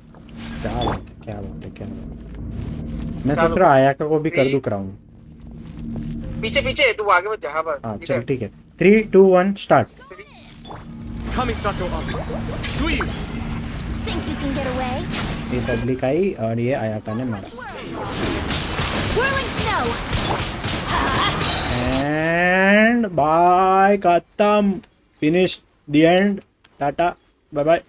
S1: क्या बात है, क्या बात है, क्या बात है। मैं सोच रहा आया को भी कर दूं क्राउन।
S3: पीछे पीछे तू आगे मत जा बस।
S1: हाँ चल ठीक है, 3 2 1 start.
S4: Kamisato up. Suyu.
S2: Think you can get away?
S1: ये पब्लिक आई और ये आयाका ने मारा।
S2: Whirling snow!
S1: एंड बाय, खत्म, finish the end, ta-ta bye bye.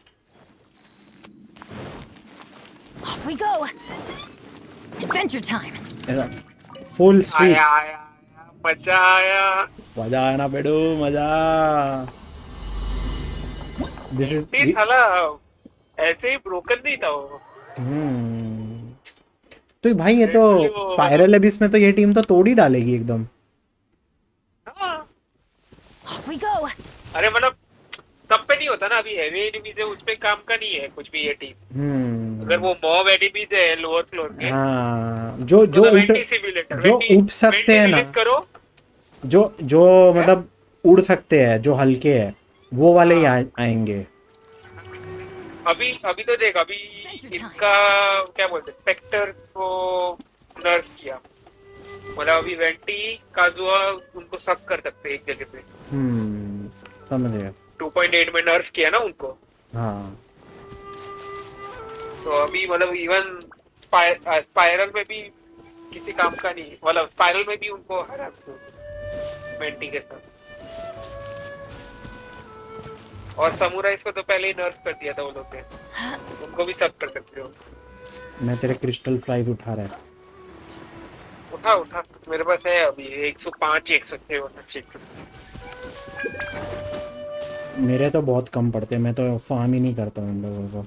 S2: Off we go! Adventure time!
S1: Full speed.
S3: आया आया आया मजा आया।
S1: मजा आया ना बेडू, मजा। दिस इज
S3: साला ऐसे ही ब्रोकन नहीं था वो।
S1: तो भाई ये तो स्पाइरल एबिस में तो ये टीम तो तोड़ ही डालेगी एकदम।
S3: हाँ।
S2: Off we go!
S3: अरे मतलब सब पे नहीं होता ना, अभी हैवी एनिमीज है उस पे काम का नहीं है कुछ भी ये टीम। अगर वो मॉब एनिमीज है लोअर फ्लोर के,
S1: हाँ जो
S3: तो
S1: जो
S3: जो
S1: उड़ सकते हैं ना,
S3: करो
S1: जो मतलब उड़ सकते हैं, जो हल्के हैं वो वाले ही आएंगे।
S3: अभी तो देख, अभी इसका क्या बोलते स्पेक्टर को नर्फ किया, मतलब अभी वेंटी काजुआ उनको सब कर सकते हैं एक जगह पे।
S1: समझ गया।
S3: 2.8 में नर्फ किया ना उनको।
S1: हाँ
S3: तो अभी मतलब इवन स्पाइरल में भी किसी काम का नहीं, मतलब स्पाइरल में भी उनको हरा वेंटी के साथ। और समुराइज को तो पहले ही नर्फ कर दिया था वो लोग ने, उनको भी सब कर सकते हो।
S1: मैं तेरे क्रिस्टल फ्लाइज उठा रहा है।
S3: उठा उठा, मेरे पास है अभी 105 106 होना चाहिए।
S1: मेरे तो बहुत कम पड़ते हैं, मैं तो फार्म ही नहीं करता हूँ इन लोगों को।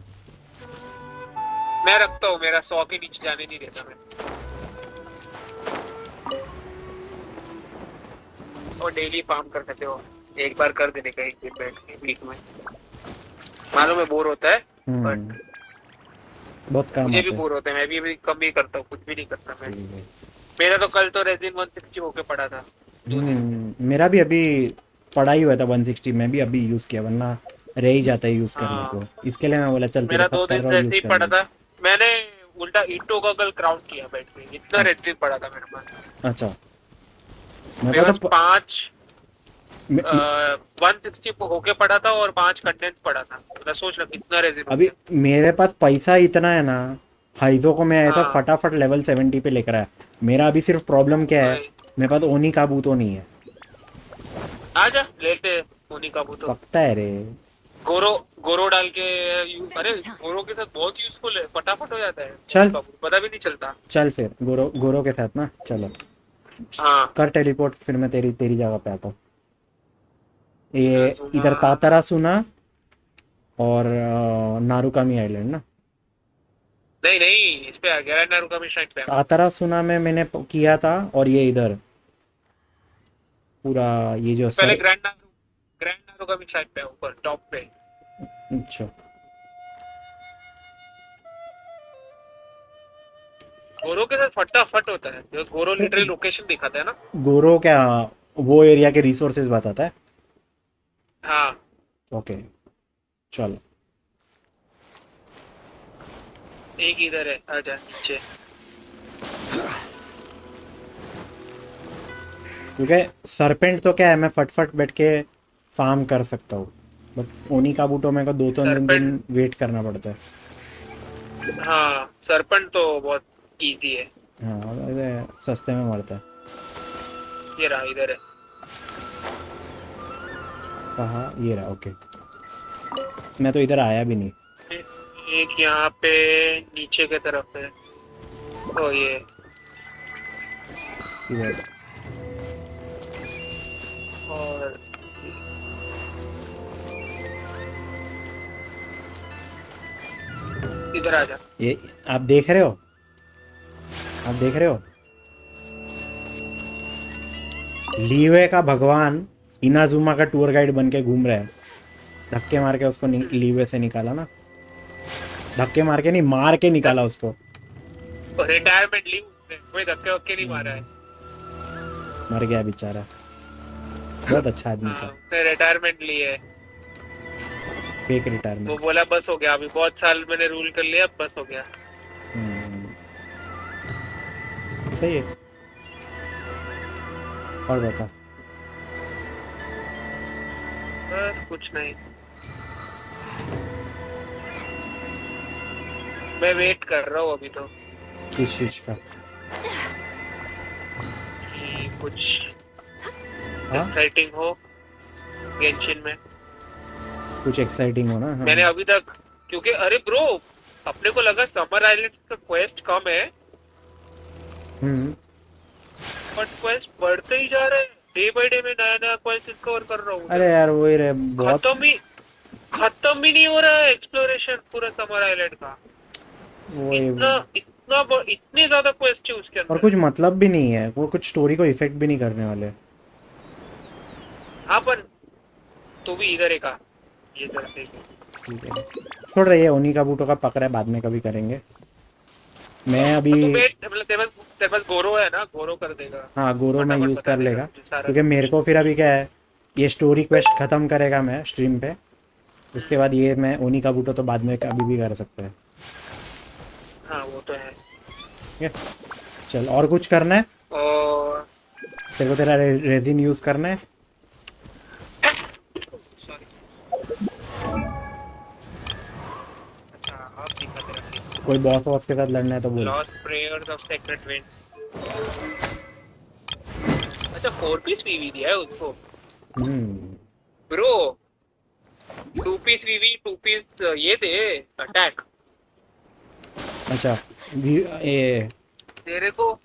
S3: मैं रखता हूँ, मेरा 100 के नीचे जाने नहीं देता मैं। और डेली फार्म कर सकते हो, एक बार कर देने का एक दिन बैठ के वीक में। मालूम है बोर होता है बट
S1: बहुत काम
S3: मुझे
S1: आता
S3: भी
S1: है।
S3: बोर होता है, मैं भी अभी कम ही करता हूँ, कुछ भी नहीं करता मैं। मेरा तो कल तो रेजिन 160 होके पड़ा था।
S1: मेरा भी अभी पड़ा ही हुआ था 160, में भी अभी यूज किया, वरना रह ही जाता है यूज करने को। इसके लिए मैं बोला चल
S3: मेरा
S1: तेरे
S3: 2
S1: साथ कर
S3: दिन
S1: रहा हूँ
S3: से ही
S1: यूज
S3: पड़ा
S1: करने।
S3: था। मैंने उल्टा ईटो का कल क्राउन किया बैठ के, इतना रेजिन पड़ा था मेरे पास।
S1: अच्छा
S3: मेरे
S1: मेरे
S3: पास
S1: तो
S3: 5 160 होके पड़ा था और 5 कंडेंस पड़ा था। मतलब सोच रहा कितना रेजिन
S1: अभी मेरे पास पैसा इतना है ना, हाइजो को मैं ऐसा
S3: हाँ।
S1: फटाफट लेवल 70 पे लेकर आया। मेरा अभी सिर्फ प्रॉब्लम क्या है, मेरे पास ओनी काबूतो नहीं है।
S3: आजा लेते होनी काबू तो
S1: पकता है रे।
S3: गोरो डाल के अरे गोरो के साथ बहुत यूजफुल है, फटाफट हो जाता है।
S1: चल।
S3: पता भी नहीं चलता।
S1: चल फिर गोरो के साथ ना, चलो
S3: हाँ
S1: कर टेलीपोर्ट, फिर मैं तेरी जगह पे आता हूँ। ये इधर तातारा सुना और नारुकामी आइलैंड ना।
S3: नहीं इस पे आ गया नारुकामी शायद पे।
S1: तातारा सुना में मैंने किया था, और ये इधर पूरा ये जो
S3: पहले ग्रैंड नारुकामी शायद पे ऊपर टॉप पे।
S1: अच्छा
S3: गोरो के साथ फटाफट होता है, जो गोरो लिटरली लोकेशन दिखाता है ना।
S1: गोरो क्या वो एरिया के रिसोर्सेज बताता है?
S3: हाँ
S1: ओके चलो।
S3: एक इधर है, आजा नीचे।
S1: क्योंकि सरपेंट तो क्या है, मैं फटफट बैठ के फार्म कर सकता हूँ, बट ओनी काबूटो मेरे को 2-3 दिन वेट करना पड़ता है।
S3: हाँ सरपंच तो बहुत इजी है।
S1: हाँ, और ये सस्ते में मरता है।
S3: ये रहा, इधर है।
S1: कहाँ? ये रहा, ओके। मैं तो इधर आया भी नहीं।
S3: एक यहाँ पे नीचे के तरफ है। तो ये
S1: इधर
S3: और इधर आ जा।
S1: ये आप देख रहे हो? आप देख रहे हो? लीवे का भगवान इनाजुमा का टूर गाइड बन के घूम रहा है। धक्के मार के उसको लीवे से निकाला ना। धक्के मार के नहीं, मार के निकाला उसको।
S3: रिटायरमेंट लीव, कोई धक्के वक्के नहीं मारा है।
S1: मर गया बेचारा। बहुत अच्छा आदमी था।
S3: उसने रिटायरमेंट ली है।
S1: फेक
S3: वो
S1: रिटायरमेंट।
S3: बोला बस हो गया, अभी बहुत साल मैंने रूल कर लिया, अब बस हो गया।
S1: सही है। और बता।
S3: बस कुछ नहीं, मैं वेट कर रहा हूँ अभी तो
S1: किस चीज का?
S3: कि कुछ
S1: हाँ?
S3: एक्साइटिंग हो गेंशिन में।
S1: कुछ एक्साइटिंग हो ना। हाँ।
S3: मैंने अभी तक, क्योंकि अरे ब्रो अपने को लगा समर आइलैंड का क्वेस्ट कम है, बट क्वेस्ट बढ़ते ही जा रहे हैं। डे बाय डे में नया नया क्वेस्ट डिस्कवर कर रहा हूँ।
S1: अरे यार वही रे, बहुत
S3: खत्म भी नहीं हो रहा है एक्सप्लोरेशन पूरा समर आइलैंड का।
S1: वही।
S3: इतने ज्यादा क्वेस्ट है उसके अंदर।
S1: और कुछ मतलब भी नहीं है, वो कुछ स्टोरी को इफेक्ट भी नहीं करने वाले।
S3: हाँ पर तू भी इधर एक आ, ये इधर देख।
S1: ठीक है, छोड़ रही है। उन्हीं का बूटों का पकड़ा है, बाद में कभी करेंगे। मैं अभी
S3: मतलब तेरे पास गोरो है ना, गोरो कर देगा।
S1: हाँ, गोरो में
S3: फटाफट
S1: यूज
S3: बता
S1: कर
S3: देगा
S1: लेगा,
S3: तुझे सारा।
S1: क्योंकि मेरे को फिर अभी क्या है, ये स्टोरी क्वेस्ट खत्म करेगा मैं स्ट्रीम पे। उसके बाद ये मैं उन्हीं का बूटो तो बाद में कभी भी कर सकते हैं।
S3: हाँ वो तो है।
S1: ठीक है, चल। और कुछ करना है
S3: और
S1: तेरे को? तेरा रेजिन यूज करना है?
S3: सॉरी, अच्छा अब दिखा तेरा।
S1: कोई बॉस वॉस के साथ लड़ना है तो बोल।
S3: Lost prayers of sacred wind. अच्छा 4 पीस वीवी दिया है उसको ब्रो। 2 पीस वीवी, 2 पीस ये दे अटैक।
S1: अच्छा, ये
S3: तेरे को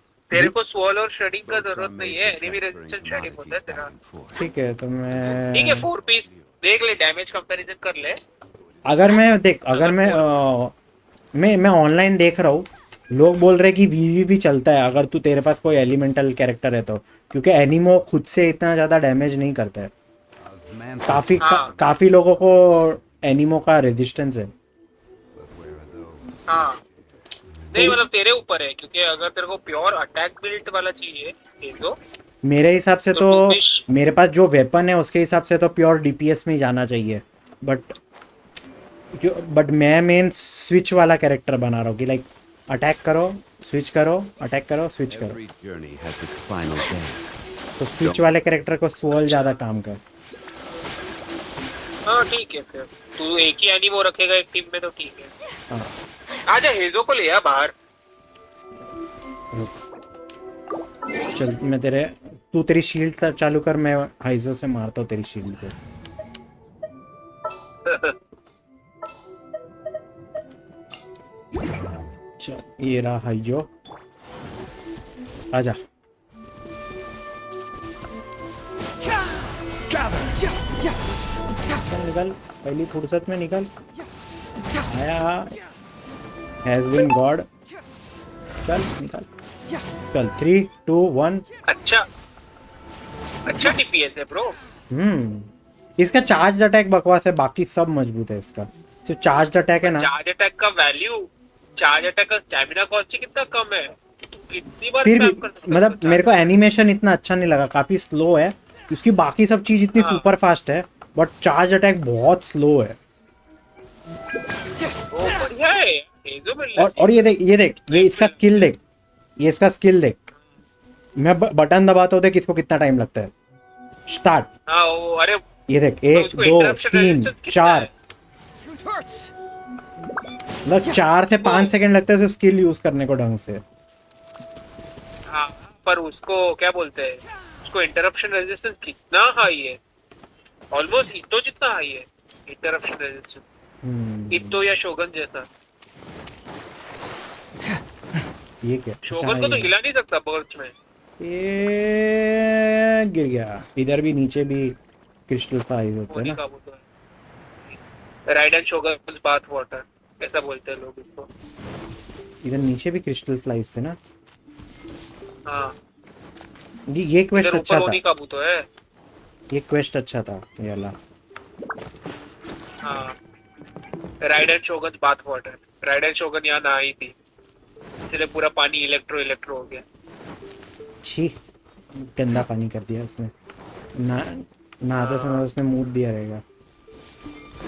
S3: स्वॉल और श्रेडिंग का जरूरत नहीं है। एनिमी रेजिस्टेंस श्रेडिंग होता है तेरा।
S1: ठीक है, तो मैं
S3: ठीक है 4 पीस देख ले, डैमेज कंपैरिजन कर ले।
S1: अगर मैं देख, अगर मैं ऑनलाइन देख रहा हूँ, लोग बोल रहे कि वीवी भी चलता है अगर तू, तेरे पास कोई एलिमेंटल कैरेक्टर है तो, क्योंकि एनिमो खुद से इतना ज़्यादा डैमेज नहीं करता है। काफी लोगों को एनिमो का रेजिस्टेंस है।
S3: हाँ नहीं मतलब तेरे ऊपर है, क्योंकि अगर तेरे को प्योर अटैक बिल्ड वाला चाहिए तो
S1: मेरे हिसाब से तो मेरे पास जो वेपन है उसके हिसाब से तो प्योर डीपीएस में ही जाना चाहिए, बट मैं मेन स्विच वाला कैरेक्टर बना रहा हूँ कि लाइक अटैक करो, स्विच करो, अटैक करो, स्विच करो।
S5: Every journey has its final day.
S1: तो स्विच वाले कैरेक्टर को स्वॉल ज़्यादा काम कर।
S3: हाँ ठीक है, फिर तू एक ही एनिमो रखेगा एक टीम में तो ठीक है।
S1: हाँ,
S3: आजा हेजो को ले आ बाहर।
S1: चल मैं तू तेरी शील्ड चालू कर, मैं हाइजो से मारता हूँ तेरी शील्ड को। चल ये रहा हाइजो, आजा। चल निकल, पहली फुर्सत में निकल। आया हैज बीन गॉड। चल निकल, चल 3 2 1।
S3: अच्छा डीपीएस है ब्रो।
S1: इसका चार्ज अटैक बकवास है, बाकी सब मजबूत है। इसका सिर्फ चार्ज अटैक है ना।
S3: चार्ज अटैक का वैल्यू, चार्ज अटैक का स्टैमिना कॉस्ट कितना कम है, कितनी बार
S1: फिर भी
S3: स्पैम कर सकते हो
S1: मतलब मेरे को एनिमेशन इतना अच्छा नहीं लगा, काफी स्लो है। उसकी बाकी सब चीज इतनी सुपर फास्ट है, बट चार्ज अटैक बहुत स्लो है।
S3: वो बढ़िया है हेजो मिलना
S1: और ये देख ये इसका स्किल देख, ये इसका स्किल देख। मैं बटन दबाता हूँ, देख इसको कितना टाइम लगता है। स्टार्ट।
S3: हाँ वो अरे
S1: ये देख,
S3: तो
S1: 1
S3: उसको
S1: 2
S3: interruption
S1: 3
S3: resistance कितना
S1: 4,
S3: है?
S4: It hurts.
S1: मतलब 4 से 5 सेकंड लगते हैं स्किल यूज करने को ढंग से।
S3: हाँ, पर उसको क्या बोलते हैं, उसको इंटरप्शन रेजिस्टेंस कितना हाई है, ऑलमोस्ट इतो जितना हाई है इंटरप्शन रेजिस्टेंस, इतो या शोगन जैसा।
S1: ये क्या?
S3: शोगन को तो हिला नहीं सकता बर्च में।
S1: ये गिर गया। इधर भी नीचे भी क्रिस्टल साइज होते हैं
S3: होनी
S1: ना।
S3: का वो तो है, ride and shogun bath water ऐसा बोलते हैं लोग इसको।
S1: इधर नीचे भी क्रिस्टल फ्लाइज थे ना।
S3: हाँ,
S1: ये क्वेस्ट
S3: इधर
S1: अच्छा
S3: ऊपर
S1: था।
S3: होनी काबू तो है।
S1: ये क्वेस्ट अच्छा था ये वाला।
S3: हाँ, ride and shogun bath water, ride and shogun यहाँ ना आई थी, इसलिए पूरा पानी इलेक्ट्रो इलेक्ट्रो हो गया।
S1: छी, गंदा पानी कर दिया उसने। ना नहाते समय उसने मूड दिया रहेगा।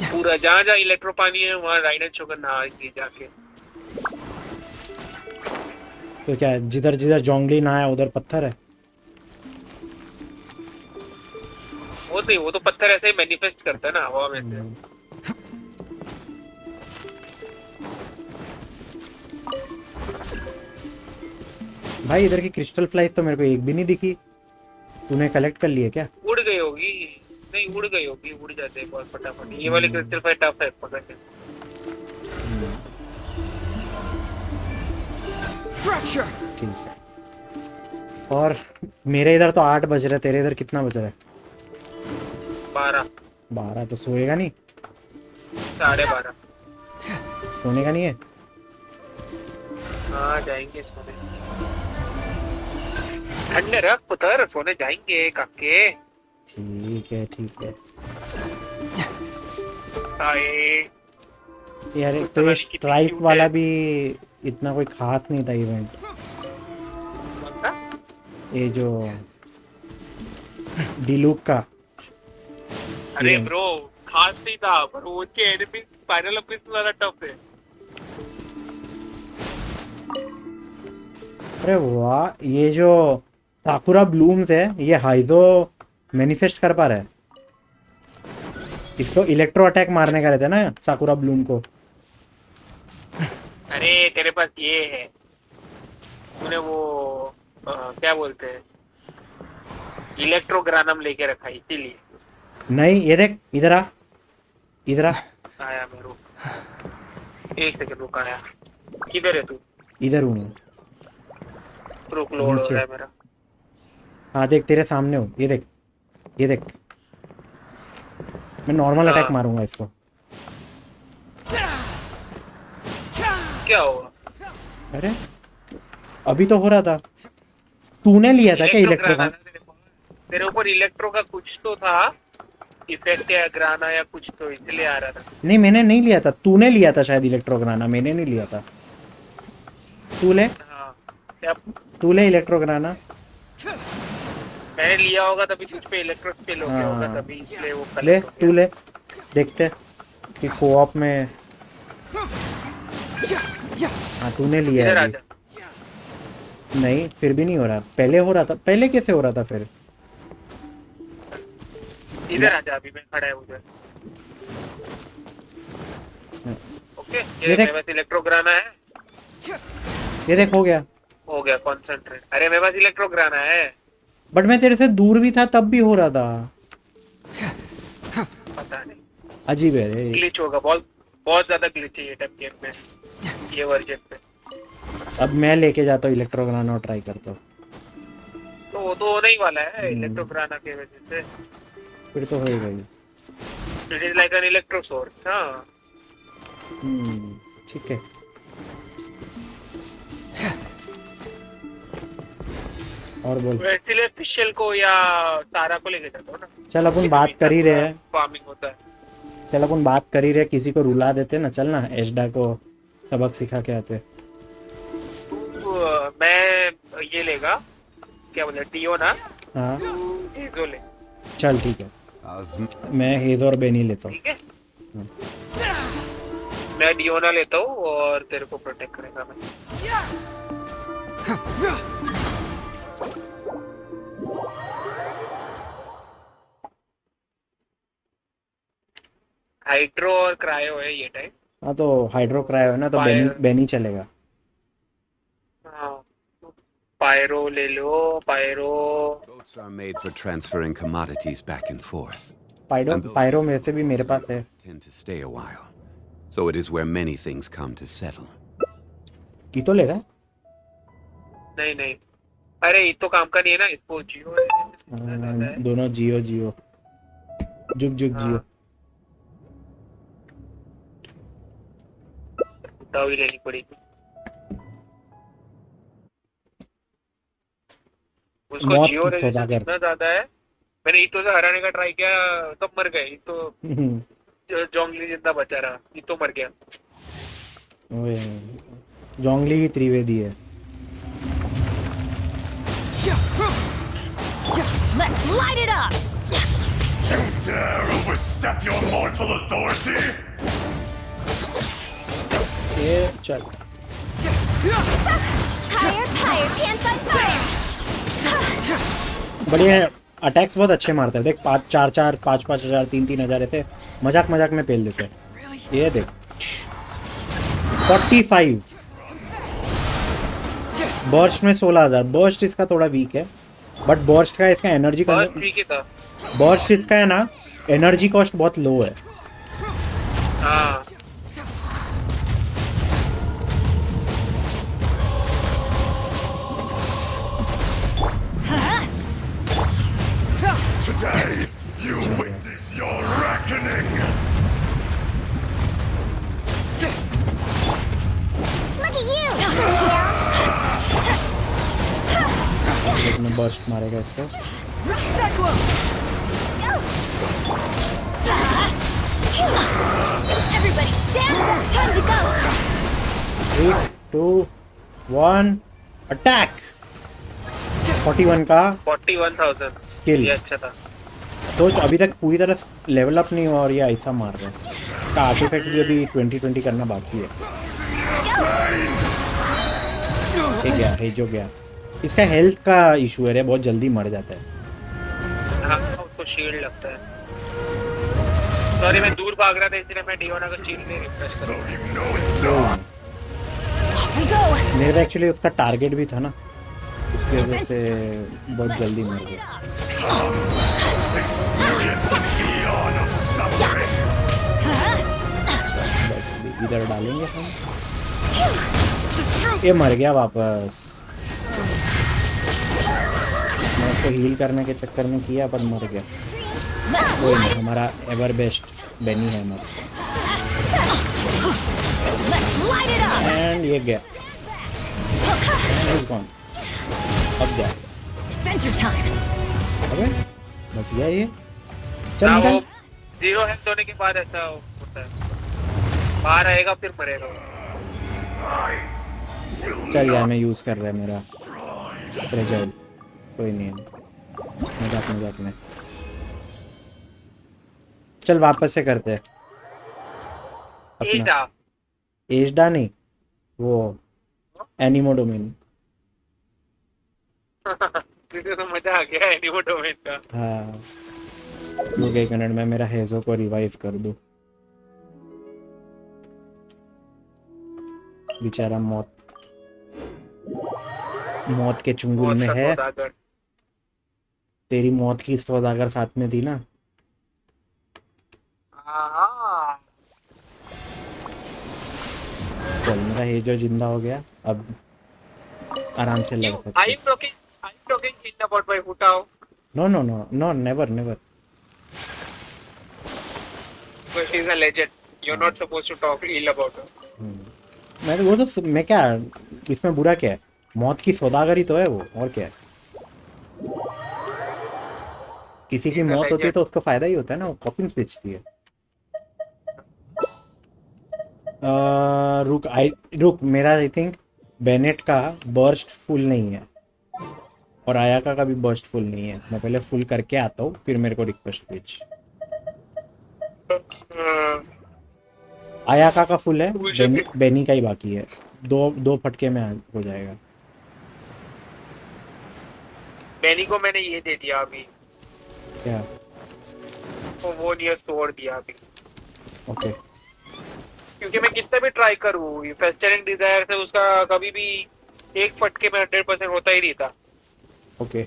S3: पूरा जहाँ जहाँ इलेक्ट्रो पानी है वहाँ राइड एंड शोगन नहा थी जाके।
S1: तो क्या जिधर जिधर जोंगली नहाया उधर पत्थर है।
S3: वो नहीं, वो तो पत्थर ऐसे ही मैनिफेस्ट करता है ना हवा में से।
S1: भाई इधर की क्रिस्टल फ्लाइज तो मेरे को एक भी नहीं दिखी। तूने कलेक्ट कर लिए क्या?
S3: उड़ गई होगी, नहीं उड़ गई होगी, उड़ जाते हैं बहुत फटाफट। ये वाली क्रिस्टल फाइट टफ है पकड़ने।
S4: Fracture.
S1: ठीक है। और मेरे इधर तो 8 बज रहे, तेरे इधर कितना बज रहा है?
S3: 12,
S1: 12। तो सोएगा नहीं?
S3: 12:30।
S1: सोने का नहीं है?
S3: हाँ जाएंगे सोने, ठंडे रख पुत्र, सोने जाएंगे काके।
S1: ठीक है ठीक है।
S3: आए
S1: यार एक तो ये स्ट्राइक वाला भी इतना कोई खास नहीं था इवेंट।
S3: कौन सा?
S1: ये जो डिलूक का।
S3: अरे ब्रो खास नहीं था, पर वो उनके एनिमी फाइनल अपनी ज्यादा टफ है।
S1: अरे वाह, ये जो साकुरा ब्लूम्स है ये हाइदो मैनिफेस्ट कर पा रहा है। इसको इलेक्ट्रो अटैक मारने का रहता है ना साकुरा ब्लूम को।
S3: अरे तेरे पास ये है, तूने वो क्या बोलते हैं, इलेक्ट्रोग्रानम लेके रखा है इसीलिए।
S1: नहीं ये देख, इधर आ, इधर आ।
S3: आया मैं, रुक 1 सेकंड, रुक आया। किधर है तू?
S1: इधर हूँ।
S3: रुक, लोड हो
S1: नीचे।
S3: रहा है मेरा।
S1: हाँ देख तेरे सामने हूँ, ये देख, ये देख। मैं नॉर्मल
S3: हाँ।
S1: अटैक मारूंगा इसको।
S3: क्या हुआ?
S1: अरे अभी तो हो रहा था। तूने लिया था क्या इलेक्ट्रो का?
S3: तेरे ऊपर इलेक्ट्रो का कुछ तो था इफेक्ट या ग्राना या कुछ, तो इसलिए आ रहा था।
S1: नहीं मैंने नहीं लिया था, तूने लिया था शायद इलेक्ट्रोग्राना, मैंने नहीं लिया था। तू ले,
S3: हाँ, क्या
S1: तू ले इलेक्ट्रोग्राना।
S3: मैंने लिया होगा तभी तुझ पे इलेक्ट्रो स्पिल हो गया होगा,
S1: हाँ।
S3: तभी इसलिए वो
S1: ले
S3: collect हो
S1: तू
S3: गया।
S1: ले, देखते हैं कि कोऑप में। हाँ तूने लिया
S3: इधर
S1: है
S3: आ
S1: अभी।
S3: जा।
S1: नहीं फिर भी नहीं हो रहा, पहले हो रहा था। पहले कैसे हो रहा था फिर?
S3: इधर आ जा, अभी मैं खड़ा है उधर। ओके,
S1: ये
S3: ये
S1: देख।
S3: मेरे पास इलेक्ट्रोग्राना है।
S1: ये देख हो गया।
S3: हो गया कॉन्सेंट्रेट। अरे मेरे पास इलेक्ट्रोग्राना है।
S1: बट मैं तेरे से दूर भी था तब भी हो रहा था।
S3: पता नहीं,
S1: अजीब है रे।
S3: ग्लिच होगा, बहुत बहुत ज्यादा ग्लिच है ये टाइप गेम में, ये वर्जन पे।
S1: अब मैं लेके जाता हूँ इलेक्ट्रोग्राना और ट्राई करता हूँ।
S3: तो वो तो होने ही वाला है इलेक्ट्रोग्राना की वजह से।
S1: फिर तो होएगा ही।
S3: It is like an electro source. हाँ,
S1: ठीक है। और बोल।
S3: इसलिए फिशल को या तारा को लेके जाता हूँ ना।
S1: चल अपन बात कर ही रहे हैं।
S3: फार्मिंग होता है।
S1: चल अपन बात कर ही रहे, किसी को रुला देते ना। चल ना एजडा को सबक सिखा के आते।
S3: मैं ये लेगा, क्या बोले, डियो ना।
S1: हाँ
S3: हेजो ले।
S1: चल ठीक है, मैं हेजो और बेनी लेता हूँ।
S3: ठीक है, मैं डियोना लेता हूँ और तेरे को प्रोटेक्ट करेगा मैं। हाइड्रो और क्रायो है ये टाइप।
S1: हाँ तो हाइड्रो क्रायो है ना, तो
S3: Fire.
S1: बेनी चलेगा।
S3: हाँ, पायरो ले लो, pyro.
S5: Boats are made for transferring commodities back and forth.
S1: Pyro
S5: And those
S1: pyro
S5: that
S1: में से भी मेरे पास है।
S5: tend to stay a while. So it is where many things come to settle.
S1: की तो ले रहा है।
S3: नहीं नहीं, अरे ये तो काम का नहीं है ना, इसको जियो है।
S1: दोनों जियो जियो, जुग जुग जियो।
S3: हाँ, दवाई लेनी पड़ेगी उसको।
S1: मौत
S3: जियो
S1: की
S3: रेजिस्टेंस
S1: सौदागर।
S3: इतना ज्यादा है, मैंने ईटो से हराने का ट्राई किया, तब मर गए। ईटो जोंगली जिंदा बचा रहा, ईटो मर गया।
S1: ओए, जोंगली ही त्रिवेदी है।
S2: Let's light it up!
S6: Dare overstep your mortal authority?
S1: ये चल।
S2: Higher, higher, pants on fire!
S1: बढ़िया है, अटैक्स बहुत अच्छे मारते हैं। देख 5-4-4, 5-5 हजार, 3-3 हजार थे, मजाक मजाक में पेल देते हैं। ये देख 45 बर्स्ट में 16,000। बर्स्ट इसका थोड़ा वीक है, बट बर्स्ट का इसका एनर्जी का,
S3: बहुत ठीक ही था।
S1: बर्स्ट इसका है ना, एनर्जी कॉस्ट बहुत लो है।
S3: हाँ,
S6: Today, you witness your reckoning!
S2: Look at you!
S1: में बर्स्ट मारेगा इसको।
S2: Everybody stand up! Time to go!
S1: 3, 2, 1 attack. 41 का
S3: 41,000
S1: स्किल।
S3: ये अच्छा था।
S1: तो अभी तक पूरी तरह लेवल अप नहीं हुआ और ये ऐसा मार रहा है। इसका आर्टिफैक्ट भी अभी 2020 करना बाकी है। ये गया, ये जो गया। इसका हेल्थ का इशू है रे, बहुत जल्दी मर जाता है।
S3: हाँ, उसको शील्ड लगता है। सॉरी, मैं दूर भाग रहा था इसलिए मैं डियोना का शील्ड नहीं रिफ्रेश कर रहा।
S2: Off we go!
S1: मेरा एक्चुअली उसका टारगेट भी था ना, उसकी वजह से बहुत जल्दी मर गया।
S6: Experience an eon of suffering!
S1: बस अभी इधर डालेंगे हम। ये मर गया वापस। मैं उसको हील करने के चक्कर में किया पर मर गया। कोई नहीं, हमारा एवर बेस्ट बेनी है हमारा।
S2: Let's light it up!
S1: And ये गया। अब गया।
S2: Adventure time!
S1: अबे बच गया ये। चल
S3: ना,
S1: निकल।
S3: वो जीरो हेल्थ होने के बाद ऐसा होता है, बाहर आएगा फिर मरेगा।
S1: चल यार, मैं यूज कर रहा है मेरा प्रेजर। कोई नहीं है, मजाक मजाक में। चल वापस से करते हैं अपना।
S3: एटा
S1: एजडा नहीं, वो एनिमो डोमेन।
S3: तुझे तो मजा आ गया एनिमो डोमेन का।
S1: हाँ, रुक 1 मिनट में मेरा हेजो को रिवाइव कर दूं। बेचारा मौत के चुंगल में है।
S3: सौदागर।
S1: तेरी मौत की सौदागर साथ में थी ना।
S3: हाँ,
S1: चल मेरा हेजो जिंदा हो गया, अब आराम से लड़ सकते।
S3: I'm talking in about my Futao.
S1: No, never.
S3: But she's a legend. You're not supposed to talk ill about her.
S1: मैं तो वो तो मैं क्या, इसमें बुरा क्या है? मौत की सौदागरी तो है वो, और क्या है? किसी की मौत होती है तो उसको फायदा ही होता है ना, वो कॉफिन्स बेचती है। रुक मेरा आई थिंक बेनेट का बर्स्ट फुल नहीं है और आयाका का भी बर्स्ट फुल नहीं है। मैं पहले फुल करके आता हूँ, फिर मेरे को रिक्वेस्ट भेज। आयाका का फुल है, बेनी का ही बाकी है। दो फटके में हो जाएगा।
S3: बेनी को मैंने ये दे दिया अभी,
S1: क्या?
S3: वो नियर तोड़ दिया अभी।
S1: ओके
S3: क्योंकि मैं कितना भी ट्राई करूँ, ये फेस्टिवल डिजायर से उसका कभी भी एक फटके में 100% होता ही नहीं था।
S1: ओके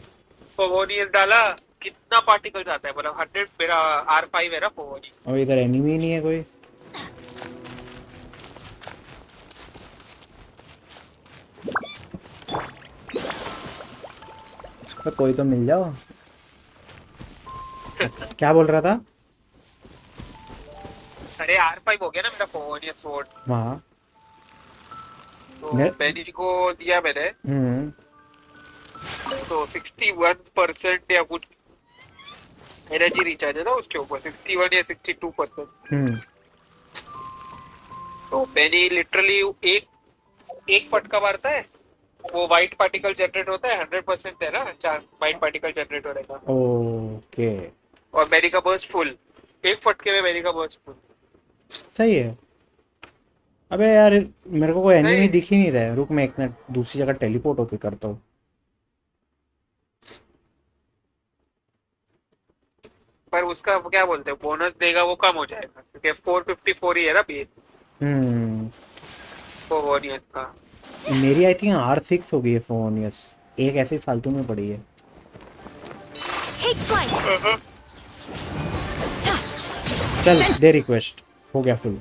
S3: फोगोनियस डाला, कितना पार्टिकल्स आता है, मतलब 100, मेरा R5 है ना फोगोनियस।
S1: और इधर एनिमी नहीं है कोई? तो कोई तो मिल जाओ। क्या बोल रहा था?
S3: अरे R5 हो गया ना मेरा फोगोनियस स्वॉर्ड,
S1: वहाँ
S3: तो बेनी को दिया मैंने, तो 61% या कुछ एनर्जी रिचार्ज है ना उसके ऊपर, 61 या 62%। तो बेनी लिटरली एक फटका मारता है, वो व्हाइट पार्टिकल जनरेट होता है, 100% है ना चांस व्हाइट पार्टिकल जनरेट होने का।
S1: ओके
S3: और बेनी का बर्स्ट फुल, एक फटके में बेनी का बर्स्ट फुल।
S1: सही है। अबे यार मेरे को कोई एनिमी
S3: नहीं,
S1: दिख ही नहीं रहा है, रुक मैं एक मिनट दूसरी जगह टेलीपोर्ट होके करता हूँ।
S3: पर उसका वो क्या बोलते हैं, बोनस देगा वो कम हो जाएगा, क्योंकि 454 ही है ना बेस
S1: हम्म
S3: फोगोनियस का।
S1: मेरी आई थिंक R6 हो गई है फोन, यस एक ऐसे ही फालतू में पड़ी है।
S2: Take flight.
S1: चल दे रिक्वेस्ट, हो गया full.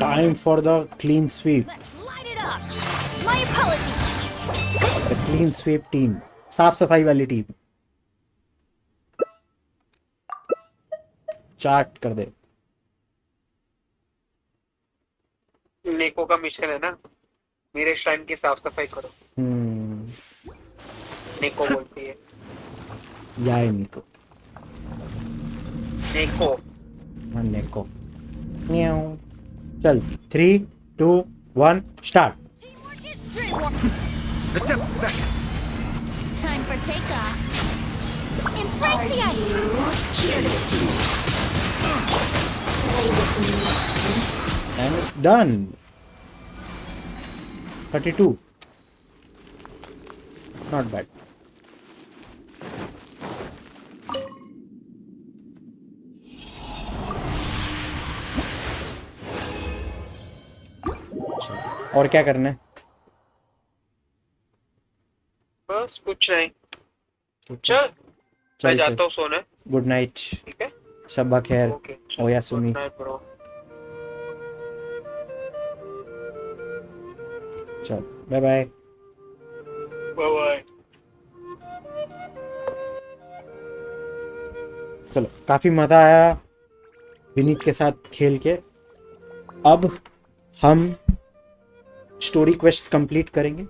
S1: Time for the clean sweep.
S2: Let's light it up. My apologies.
S1: The clean sweep team, साफ सफाई वाली टीम। चार्ट कर दे।
S3: नेको का मिशन है ना, मेरे श्राइन की साफ सफाई करो, नेको बोलती है।
S1: या निको
S3: नेको
S1: हाँ नेको म्याऊ। चल 3 2 1 start.
S2: Teamwork is dreamwork.
S5: The depths back.
S2: Time for takeoff. Embrace the ice.
S1: And it's done. 32. Not bad. और क्या करना है?
S3: बस कुछ नहीं,
S1: चल
S3: चल मैं
S1: फिर।
S3: जाता हूँ सोने।
S1: Good night.
S3: ठीक है,
S1: शब्बा खैर।
S3: ओके,
S1: ओया सुमी।
S3: Good night bro.
S1: चल बाय बाय।
S3: Bye bye.
S1: चलो काफी मजा आया विनीत के साथ खेल के। अब हम स्टोरी क्वेस्ट कंप्लीट करेंगे।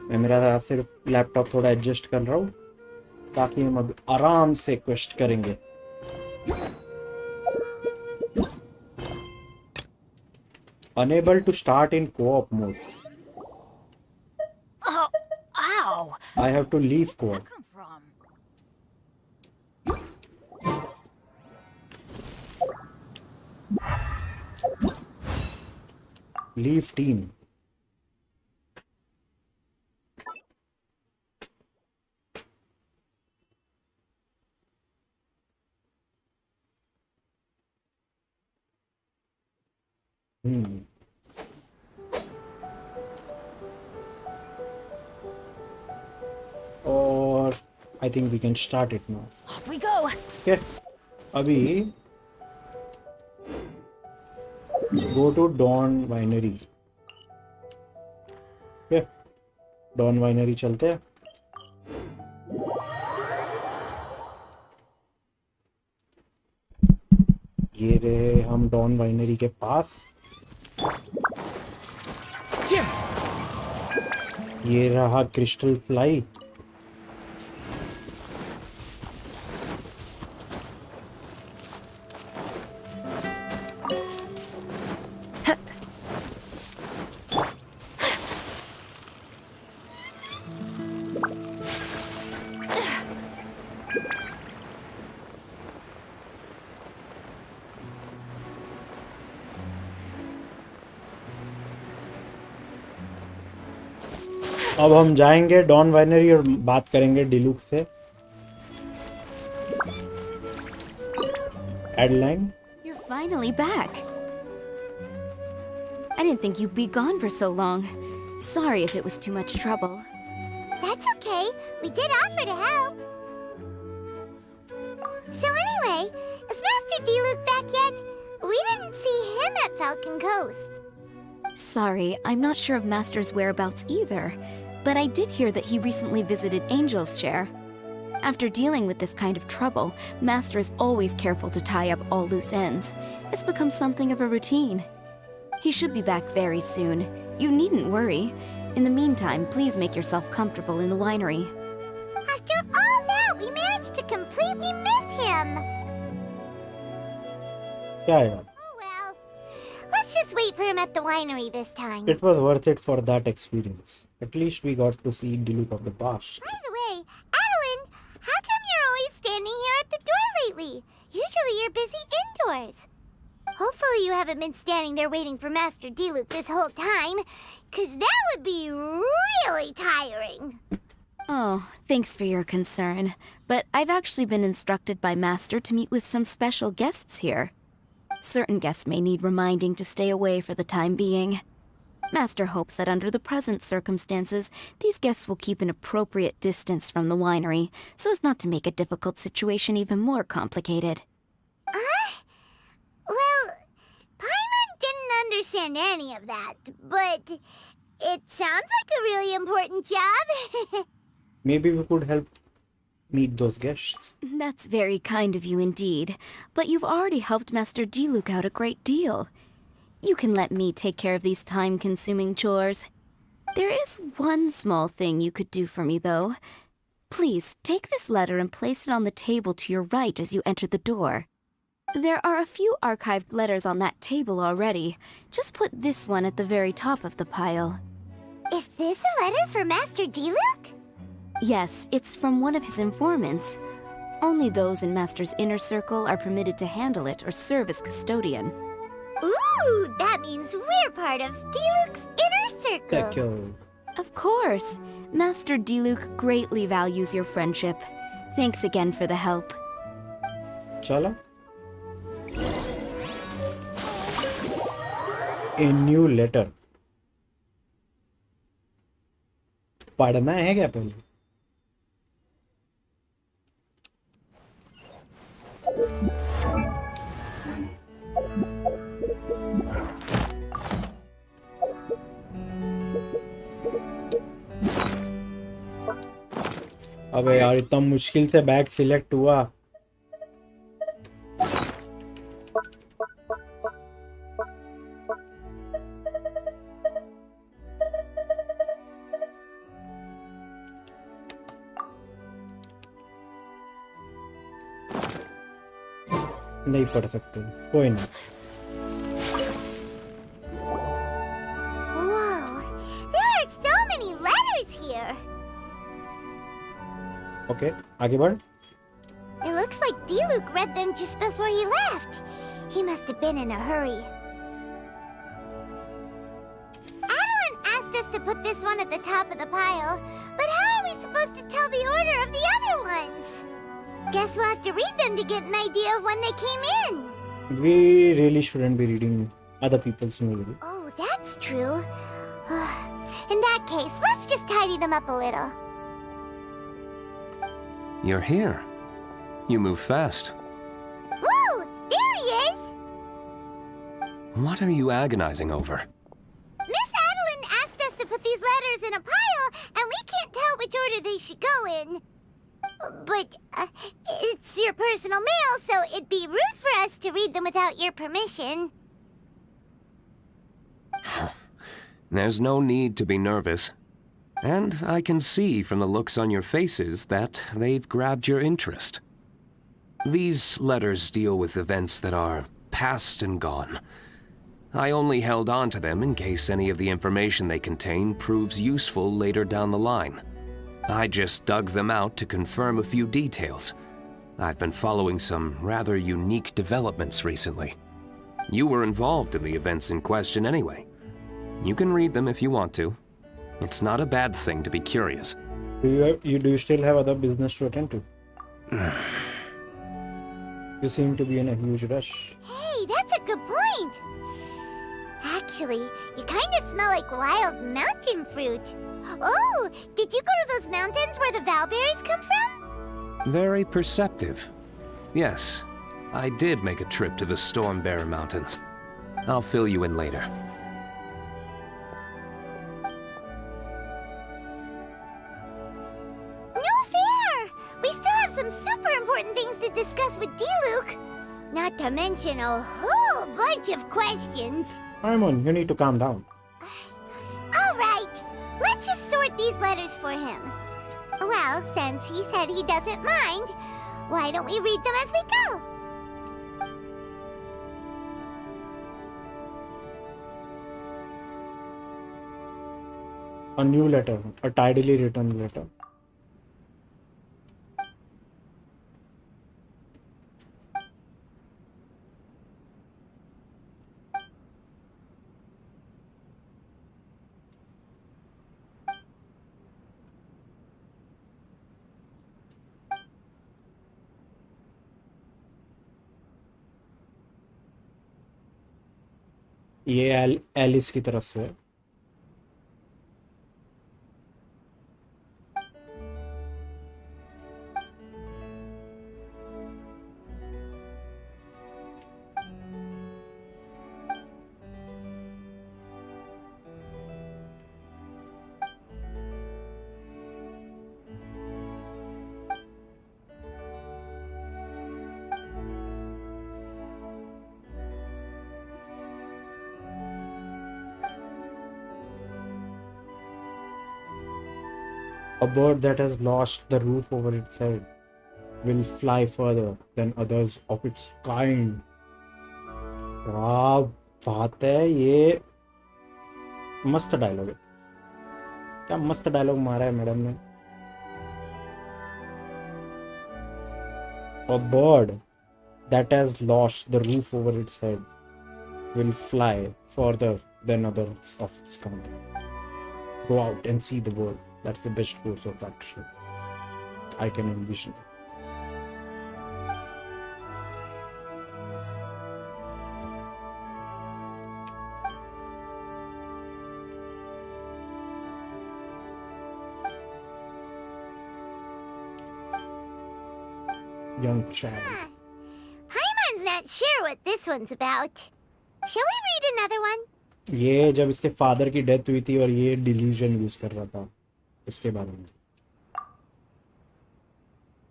S1: मैं मेरा सिर्फ लैपटॉप थोड़ा एडजस्ट कर रहा हूँ ताकि हम अब आराम से क्वेस्ट करेंगे। Unable to start in co-op mode.
S2: Oh, ow.
S1: I have to leave
S2: Where'd
S1: co-op.
S2: that come from?
S1: Leave team. Or I think we can start it now.
S2: Off we go.
S1: Okay. अभी go to Dawn Winery. Okay. Dawn Winery चलते हैं। ये रहे हम डॉन वाइनरी के पास। ये रहा क्रिस्टल फ्लाई। अब हम जाएंगे डॉन वाइनरी और बात करेंगे डिलुक से. Headline.
S2: You're finally back. I didn't think you'd be gone for so long. Sorry if it was too much trouble.
S7: That's okay. We did offer to help. So anyway, is Master D-Luke back yet? We didn't see him at Falcon Coast.
S2: Sorry, I'm not sure of Master's whereabouts either. But I did hear that he recently visited Angel's Share. After dealing with this kind of trouble, Master is always careful to tie up all loose ends. It's become something of a routine. He should be back very soon. You needn't worry. In the meantime, please make yourself comfortable in the winery.
S7: After all that, we managed to completely miss him.
S1: क्या है?
S7: Oh well. Let's just wait for him at the winery this time.
S1: It was worth it for that experience. At least we got to see Diluc of the past.
S7: By the way, Adeline, how come you're always standing here at the door lately? Usually you're busy indoors. Hopefully you haven't been standing there waiting for Master D-Luke this whole time, 'cause that would be really tiring.
S2: Oh, thanks for your concern. But I've actually been instructed by Master to meet with some special guests here. Certain guests may need reminding to stay away for the time being. Master hopes that under the present circumstances, these guests will keep an appropriate distance from the winery, so as not to make a difficult situation even more complicated.
S7: Well, Paimon didn't understand any of that, but it sounds like a really important job.
S1: Maybe we could help meet those guests.
S2: That's very kind of you indeed, but you've already helped Master D-Luke out a great deal. You can let me take care of these time-consuming chores. There is one small thing you could do for me, though. Please, take this letter and place it on the table to your right as you enter the door. There are a few archived letters on that table already. Just put this one at the very top of the pile.
S7: Is this a letter for Master D-Luke?
S2: Yes, it's from one of his informants. Only those in Master's inner circle are permitted to handle it or serve as custodian.
S7: Ooh, that means we're part of D-Luke's inner circle.
S1: Thank you.
S2: Of course. Master D-Luke greatly values your friendship. Thanks again for the help.
S1: चलो. A new letter. पढ़ना है क्या पहले? अबे यार इतना मुश्किल से बैग सिलेक्ट हुआ. नहीं पढ़ सकते, कोई नहीं.
S7: Whoa, there are so many letters here.
S1: Okay, आगे बढ़.
S7: It looks like D-Luke read them just before he left. He must have been in a hurry. Adeline asked us to put this one at the top of the pile, but how are we supposed to tell the order of the other ones? Guess we'll have to read them to get an idea of when they came in.
S1: We really shouldn't be reading other people's mail.
S7: Oh, that's true. In that case, let's just tidy them up a little.
S5: You're here. You move fast.
S7: Woo! There he is!
S5: What are you agonizing over?
S7: Miss Adeline asked us to put these letters in a pile, and we can't tell which order they should go in. But it's your personal mail, so it'd be rude for us to read them without your permission.
S5: There's no need to be nervous. And I can see from the looks on your faces that they've grabbed your interest. These letters deal with events that are past and gone. I only held on to them in case any of the information they contain proves useful later down the line. I just dug them out to confirm a few details. I've been following some rather unique developments recently. You were involved in the events in question anyway. You can read them if you want to. It's not a bad thing to be curious.
S1: Do you still have other business to attend to? You seem to be in a huge rush.
S7: Hey, that's a good point. Actually, you kind of smell like wild mountain fruit. Oh, did you go to those mountains where the valberries come from?
S5: Very perceptive. Yes, I did make a trip to the Stormbearer Mountains. I'll fill you in later.
S7: No fair! We still have some super important things to discuss with D-Luke. Not to mention a whole bunch of questions.
S1: Simon, you need to calm down.
S7: All right, let's just sort these letters for him. Well, since he said he doesn't mind, why don't we read them as we go?
S1: A new letter, a tidily written letter. ये एलिस की तरफ से है। A bird that has lost the roof over its head will fly further than others of its kind. क्या बात है, ये मस्त डायलॉग है। क्या मस्त डायलॉग मारा है मैडम ने। A bird that has lost the roof over its head will fly further than others of its kind. Go out and see the world. That's the best course of action I can envision. Young child.
S7: Paimon's not sure what this one's about. Shall we read another one?
S1: ये जब इसके फादर की डेथ हुई थी और ये डिल्यूजन यूज कर रहा था इसके बारे में।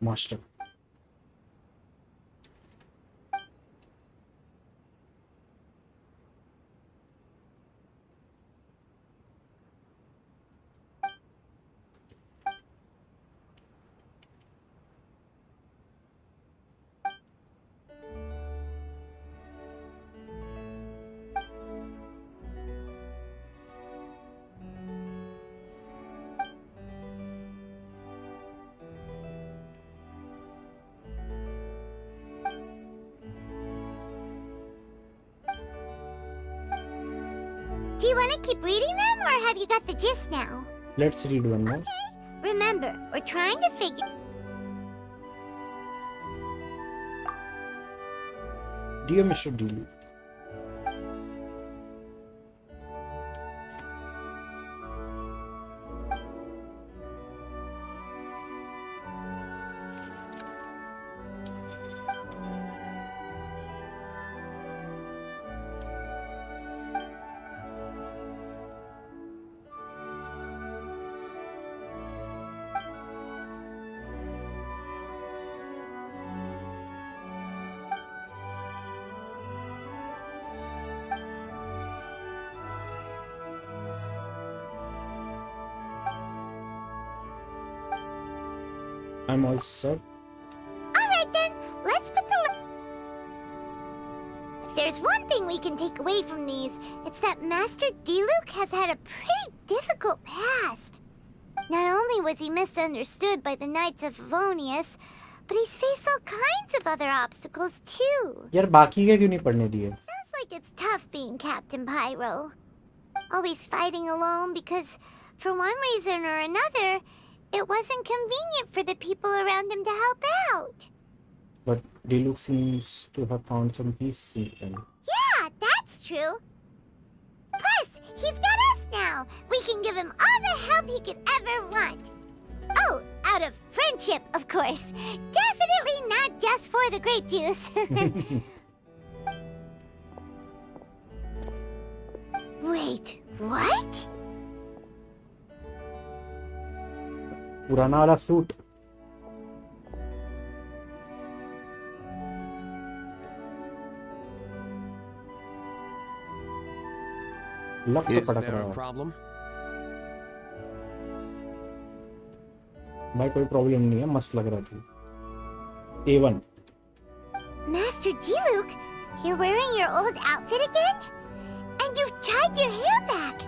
S1: Master
S7: Do you want to keep reading them, or have you got the gist now?
S1: Let's read one more.
S7: Remember, we're trying to figure...
S1: Dear Mr. Dealey, I'm all set.
S7: Alright then, let's put the... If there's one thing we can take away from these, it's that Master D-Luke has had a pretty difficult past. Not only was he misunderstood by the Knights of Favonius, but he's faced all kinds of other obstacles too.
S1: यार बाकी के क्यों नहीं पढ़ने दिए?
S7: Sounds like it's tough being Captain Pyro. Always fighting alone because for one reason or another, it wasn't convenient for the people around him to help out.
S1: But Diluc seems to have found some peace since then.
S7: Yeah, that's true. Plus, he's got us now. We can give him all the help he could ever want. Oh, out of friendship, of course. Definitely not just for the grape juice. Wait, what?
S1: पुराना वाला सूट लग तो
S5: Is
S1: पड़क
S5: there
S1: रहा
S5: a
S1: है
S5: problem?
S1: भाई कोई प्रॉब्लम नहीं है मस्त लग रहा थी A1
S7: Master Diluc, you're wearing your old outfit again? And you've tied your hair back.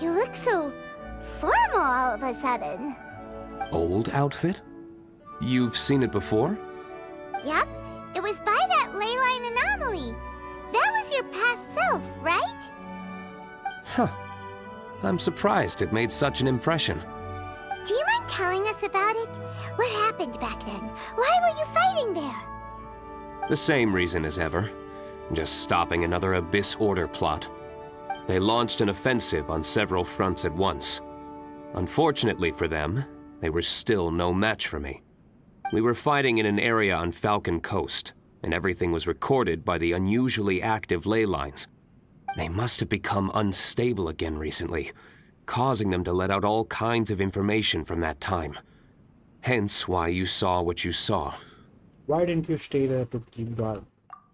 S7: You look so formal all of a sudden.
S5: Old outfit? You've seen it before?
S7: Yep, it was by that ley line anomaly. That was your past self, right?
S5: Huh. I'm surprised it made such an impression.
S7: Do you mind telling us about it? What happened back then? Why were you fighting there?
S5: The same reason as ever. Just stopping another Abyss Order plot. They launched an offensive on several fronts at once. Unfortunately for them, they were still no match for me. We were fighting in an area on Falcon Coast, and everything was recorded by the unusually active ley lines. They must have become unstable again recently, causing them to let out all kinds of information from that time. Hence why you saw what you saw.
S1: Why didn't you stay there to keep guard?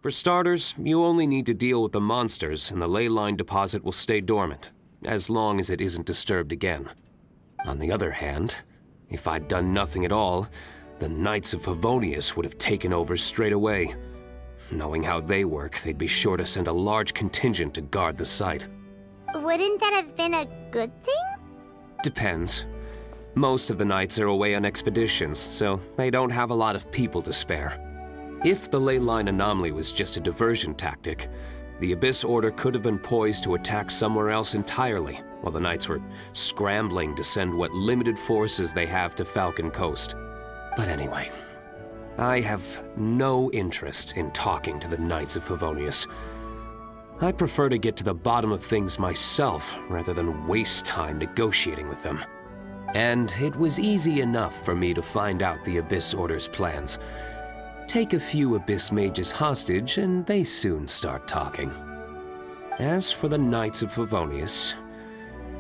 S5: For starters, you only need to deal with the monsters and the ley line deposit will stay dormant, as long as it isn't disturbed again. On the other hand, if I'd done nothing at all, the Knights of Favonius would have taken over straight away. Knowing how they work, they'd be sure to send a large contingent to guard the site.
S7: Wouldn't that have been a good thing?
S5: Depends. Most of the Knights are away on expeditions, so they don't have a lot of people to spare. If the ley line anomaly was just a diversion tactic, the Abyss Order could have been poised to attack somewhere else entirely, while the Knights were scrambling to send what limited forces they have to Falcon Coast. But anyway, I have no interest in talking to the Knights of Favonius. I prefer to get to the bottom of things myself, rather than waste time negotiating with them. And it was easy enough for me to find out the Abyss Order's plans. Take a few Abyss Mages hostage, and they soon start talking. As for the Knights of Favonius,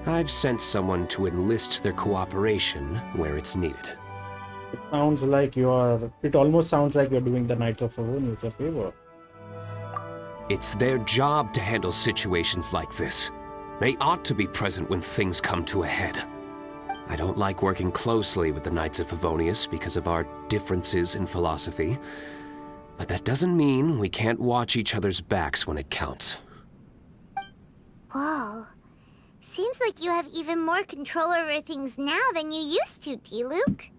S5: I've sent someone to enlist their cooperation where it's needed.
S1: It almost sounds like you're doing the Knights of Favonius a favor.
S5: It's their job to handle situations like this. They ought to be present when things come to a head. I don't like working closely with the Knights of Favonius because of our differences in philosophy, but that doesn't mean we can't watch each other's backs when it counts.
S7: Whoa. Seems like you have even more control over things now than you used to, Diluc.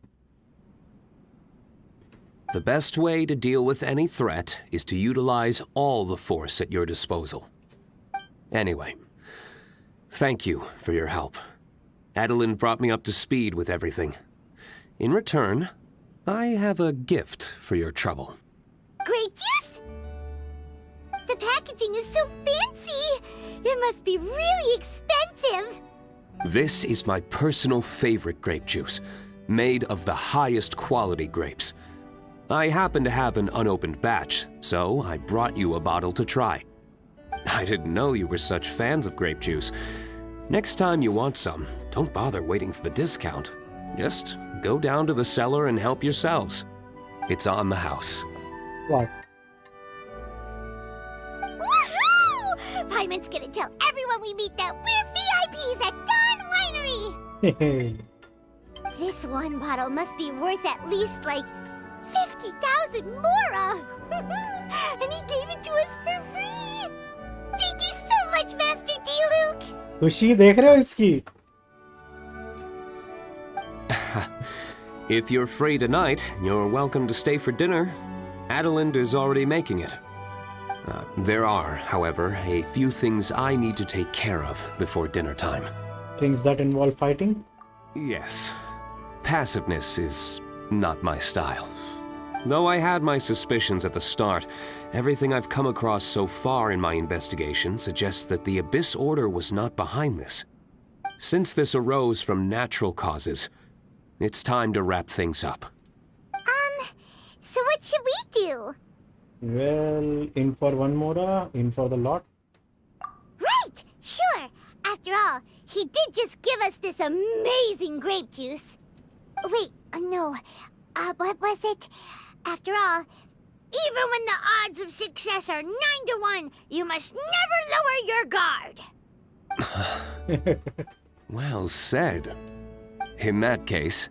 S5: The best way to deal with any threat is to utilize all the force at your disposal. Anyway, thank you for your help. Adeline brought me up to speed with everything. In return, I have a gift for your trouble.
S7: Grape juice? The packaging is so fancy! It must be really expensive!
S5: This is my personal favorite grape juice, made of the highest quality grapes. I happen to have an unopened batch, so I brought you a bottle to try. I didn't know you were such fans of grape juice. Next time you want some, don't bother waiting for the discount. Just go down to the cellar and help yourselves. It's on the house.
S1: What?
S7: Woohoo! Paimon's gonna tell everyone we meet that we're VIPs at Dawn Winery! This one bottle must be worth at least, like, 50,000 mora! And he gave it to us for free! Thank you so much, Master Diluc!
S1: खुशी देख रहे हो इसकी?
S5: If you're free tonight, you're welcome to stay for dinner. Adeline is already making it. There are, however, a few things I need to take care of before dinner time.
S1: Things that involve fighting?
S5: Yes. Passiveness is not my style. Though I had my suspicions at the start, everything I've come across so far in my investigation suggests that the Abyss Order was not behind this. Since this arose from natural causes, it's time to wrap things up.
S7: So what should we do?
S1: Well, in for one more, in for the lot.
S7: Right! Sure! After all, he did just give us this amazing grape juice. Wait, no. What was it? After all, even when the odds of success are 9-1, you must never lower your guard.
S5: Well said. In that case,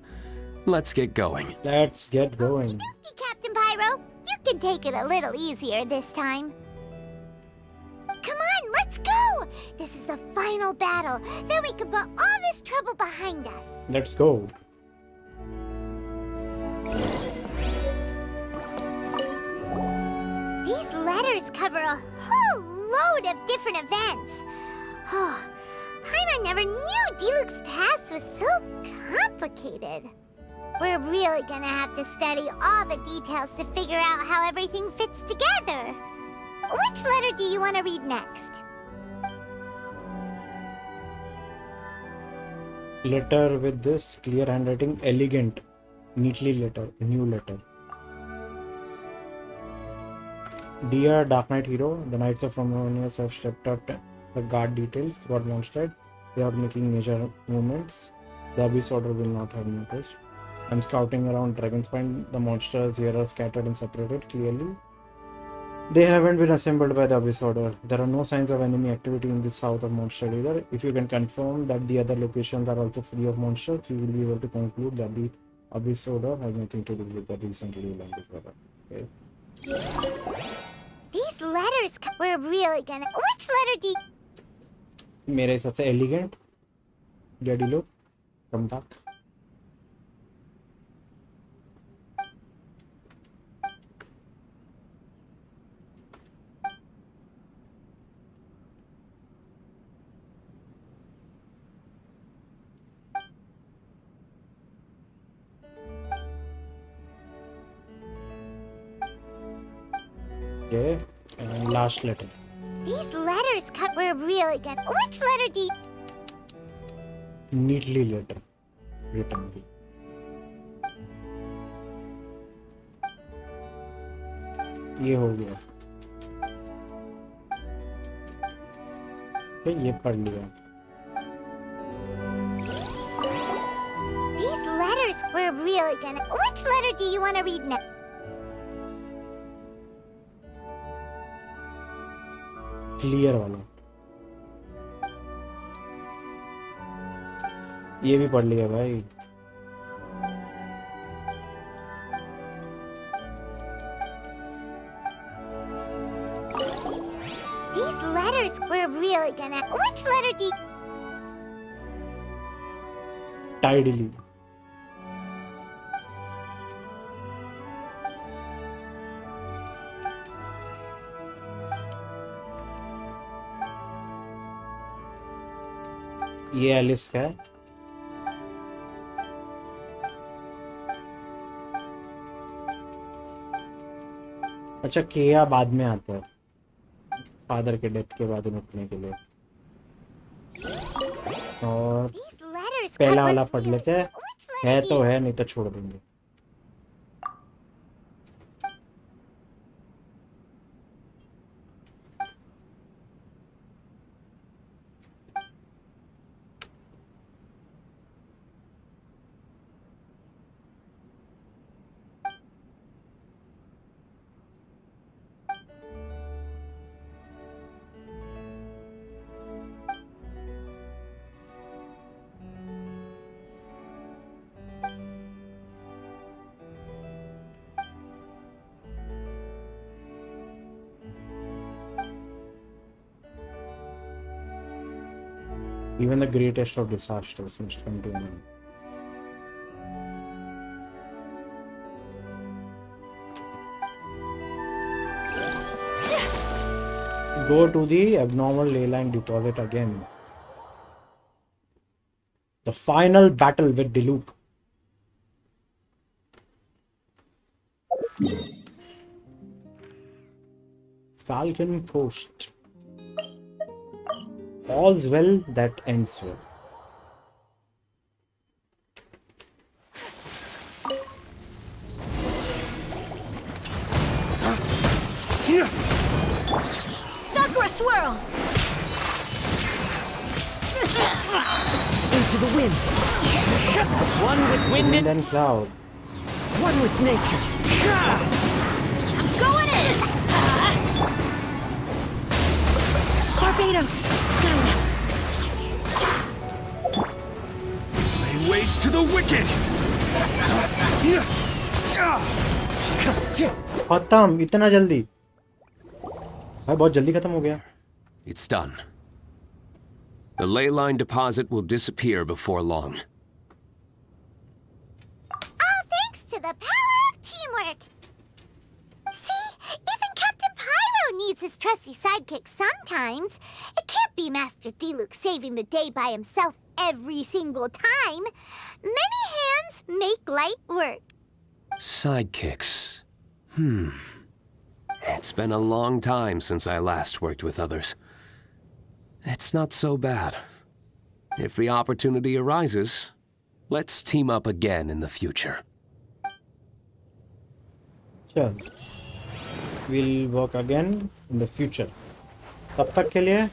S5: let's get going.
S1: Let's get going.
S7: Okie dokie, Captain Pyro. You can take it a little easier this time. Come on, let's go! This is the final battle. Then we can put all this trouble behind us.
S1: Let's go.
S7: These letters cover a whole load of different events. Oh, Paimon never knew Diluc's past was so complicated. We're really gonna have to study all the details to figure out how everything fits together. Which letter do you want to read next?
S1: Letter with this clear handwriting, elegant, neatly letter, new letter. Dear Dark Knight Hero, the Knights of Harmonious have stepped up the guard details got monstered. They are making major movements. The Abyss Order will not have noticed. I'm scouting around Dragonspine. The monsters here are scattered and separated clearly. They haven't been assembled by the Abyss Order. There are no signs of enemy activity in the south of Monster either. If you can confirm that the other locations are also free of monsters, you will be able to conclude that the Abyss Order has nothing to do with the recently landed weather. Okay.
S7: These letters, we're really gonna... Which letter do you...
S1: मेरे हिसाब से एलिगेंट या डिलो कम तक Okay, and last letter.
S7: These letters we're really gonna... Which letter do you...
S1: Neatly letter written. ये हो गया. तो ये पढ़ लिया.
S7: These letters we're really gonna... Which letter do you want to read next?
S1: Clear वाला ये भी पढ़ लिया भाई.
S7: These letters we're really gonna... Which letter do you...
S1: tidally ये एलिस का है. अच्छा किया बाद में आता है फादर के डेथ के बाद उठने के लिए. और पहला वाला पढ़ लेते हैं. है तो है नहीं तो छोड़ देंगे. Even the greatest of disasters must come to an end. Go to the abnormal ley line deposit again. The final battle with Diluc. Falcon Post. All's well that ends well.
S2: Sakura swirl!
S4: Into the wind. One with wind
S1: Wind
S4: and
S1: and cloud.
S4: one with nature.
S2: Going in! Barbados! Guide us!
S6: Lay waste to the wicked!
S1: खत्म इतना जल्दी भाई बहुत जल्दी खत्म हो गया
S5: It's done. The ley line deposit will disappear before long.
S7: All thanks to the power of teamwork. See, even Captain Pyro needs his trusty sidekick sometimes. It can't be Master Diluc saving the day by himself every single time. Many hands make light work.
S5: Sidekicks. It's been a long time since I last worked with others. It's not so bad. If the opportunity arises, let's team up again in the future.
S1: चल we'll work again in the future तब तक के लिए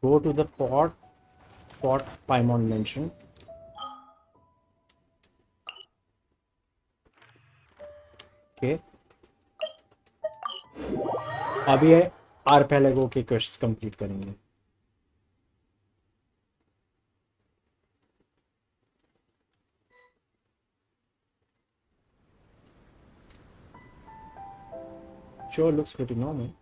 S1: go to the spot Paimon mentioned. Okay. अभी आर्पेलेगो के क्वेश्चंस कंप्लीट करेंगे Sure, looks pretty normal.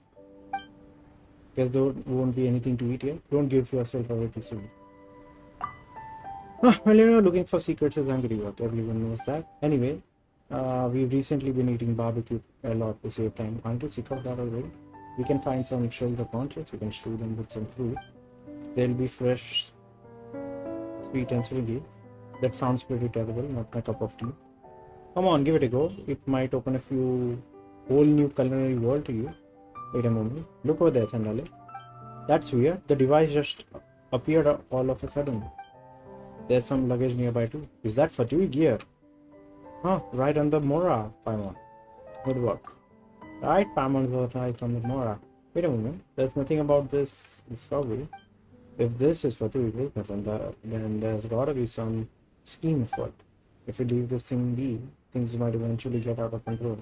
S1: Guess there won't be anything to eat here. Don't give yourself away too soon. Well, you know, looking for secrets is hungry work. Everyone knows that. Anyway, we've recently been eating barbecue a lot to save time. Aren't you sick of that already? We can find some shells of conchas. We can stew them with some fruit. They'll be fresh, sweet and sweety. That sounds pretty terrible. Not my cup of tea. Come on, give it a go. It might open a whole new culinary world to you. Wait a moment. Look over there, Chandale. That's weird. The device just appeared all of a sudden. There's some luggage nearby too. Is that Fatui gear? Huh, right on the Mora, Paimon. Good work. Right, Paimon's was right on the Mora. Wait a moment. There's nothing about this discovery. If this is Fatui business, then there's gotta be some scheme afoot. If we leave this thing be, things might eventually get out of control.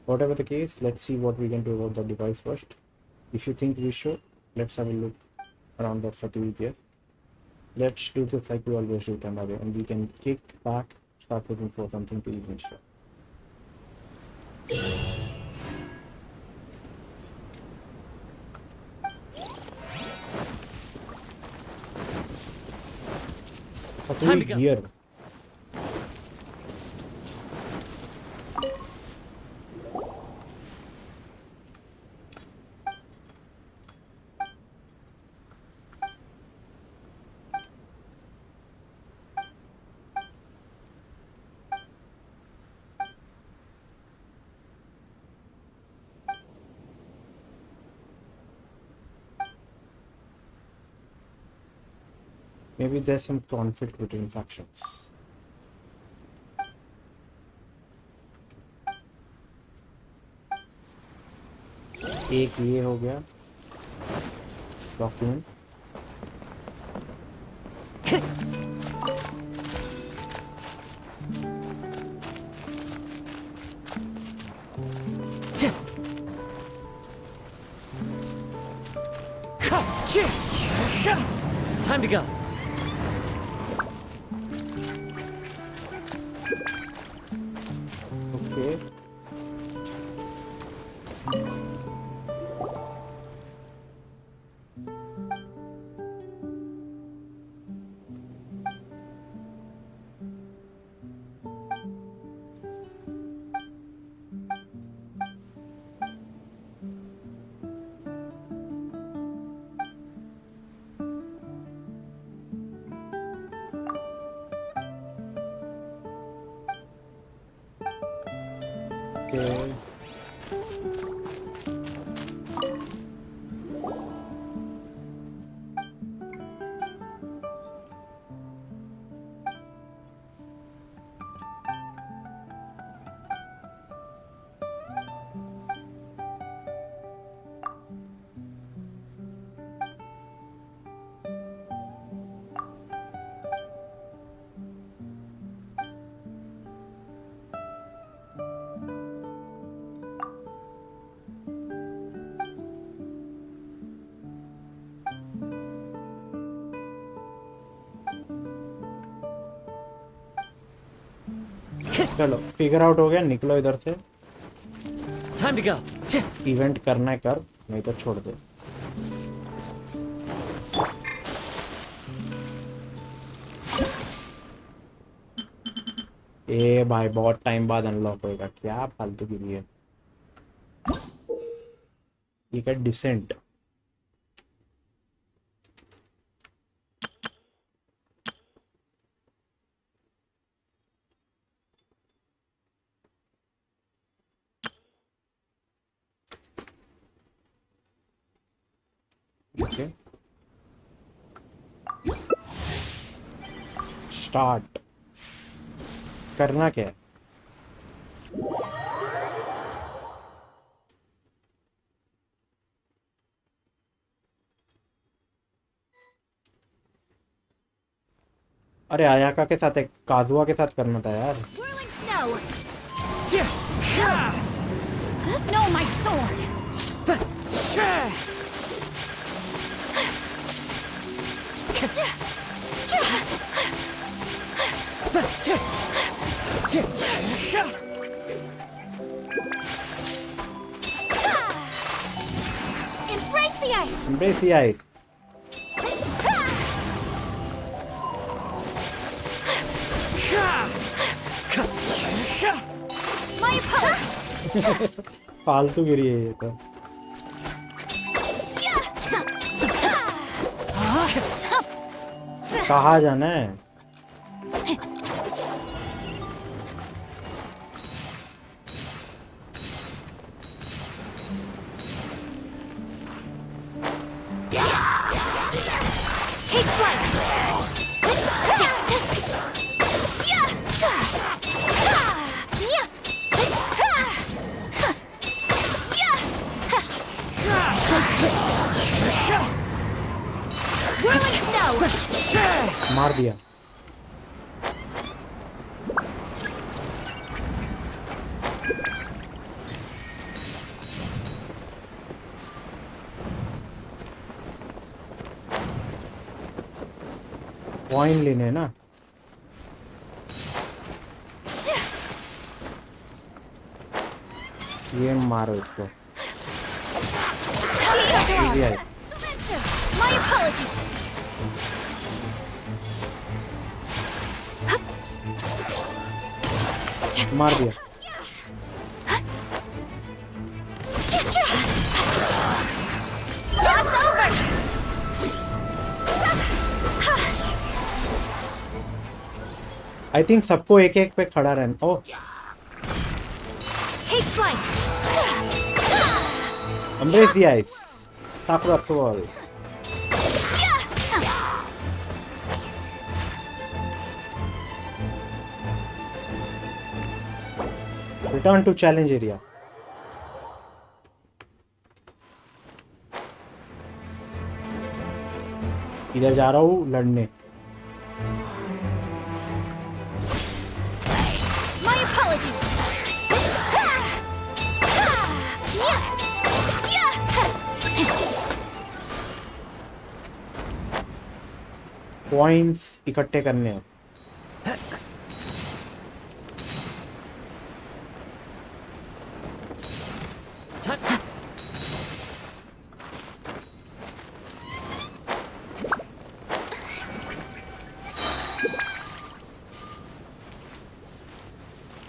S1: Whatever the case, let's see what we can do about the device first. If you think we should, let's have a look around that Fatui gear. Let's do this like we always do, Tamade, and we can kick back, start looking for something to eat and stuff.
S4: Time to go.
S1: Gear. Maybe there's some conflict between factions. एक ये हो गया document
S4: Time to go.
S1: Okay okay चलो फिगर आउट हो गया, निकलो इधर से।
S4: Time to go.
S1: इवेंट करना है कर, नहीं तो छोड़ दे। ए भाई बहुत टाइम बाद अनलॉक होएगा, क्या फालतू गिरी है। ये क्या डिसेंट। ओके स्टार्ट करना क्या है। अरे आयाका के साथ, एक काजुआ के साथ करना था यार।
S2: Whirling snow! No, my sword! Embrace the ice!
S1: Embrace the ice.
S2: My apologies!
S1: फालतू गिरी है ये तो। कहाँ जाना है?
S2: Take flight! Whirling snow!
S1: मार दिया। कॉइन लेने हैं ना। ये मारो इसको। ये है।
S2: My apologies!
S1: मार दिया।
S2: Cross over!
S1: आई थिंक सबको एक एक पे खड़ा रहना। ओह
S2: Take flight!
S1: embrace the ice. Sakura Sword. Return to challenge area. इधर जा रहा हूँ लड़ने।
S2: My apologies!
S1: कॉइन्स इकट्ठे करने हैं।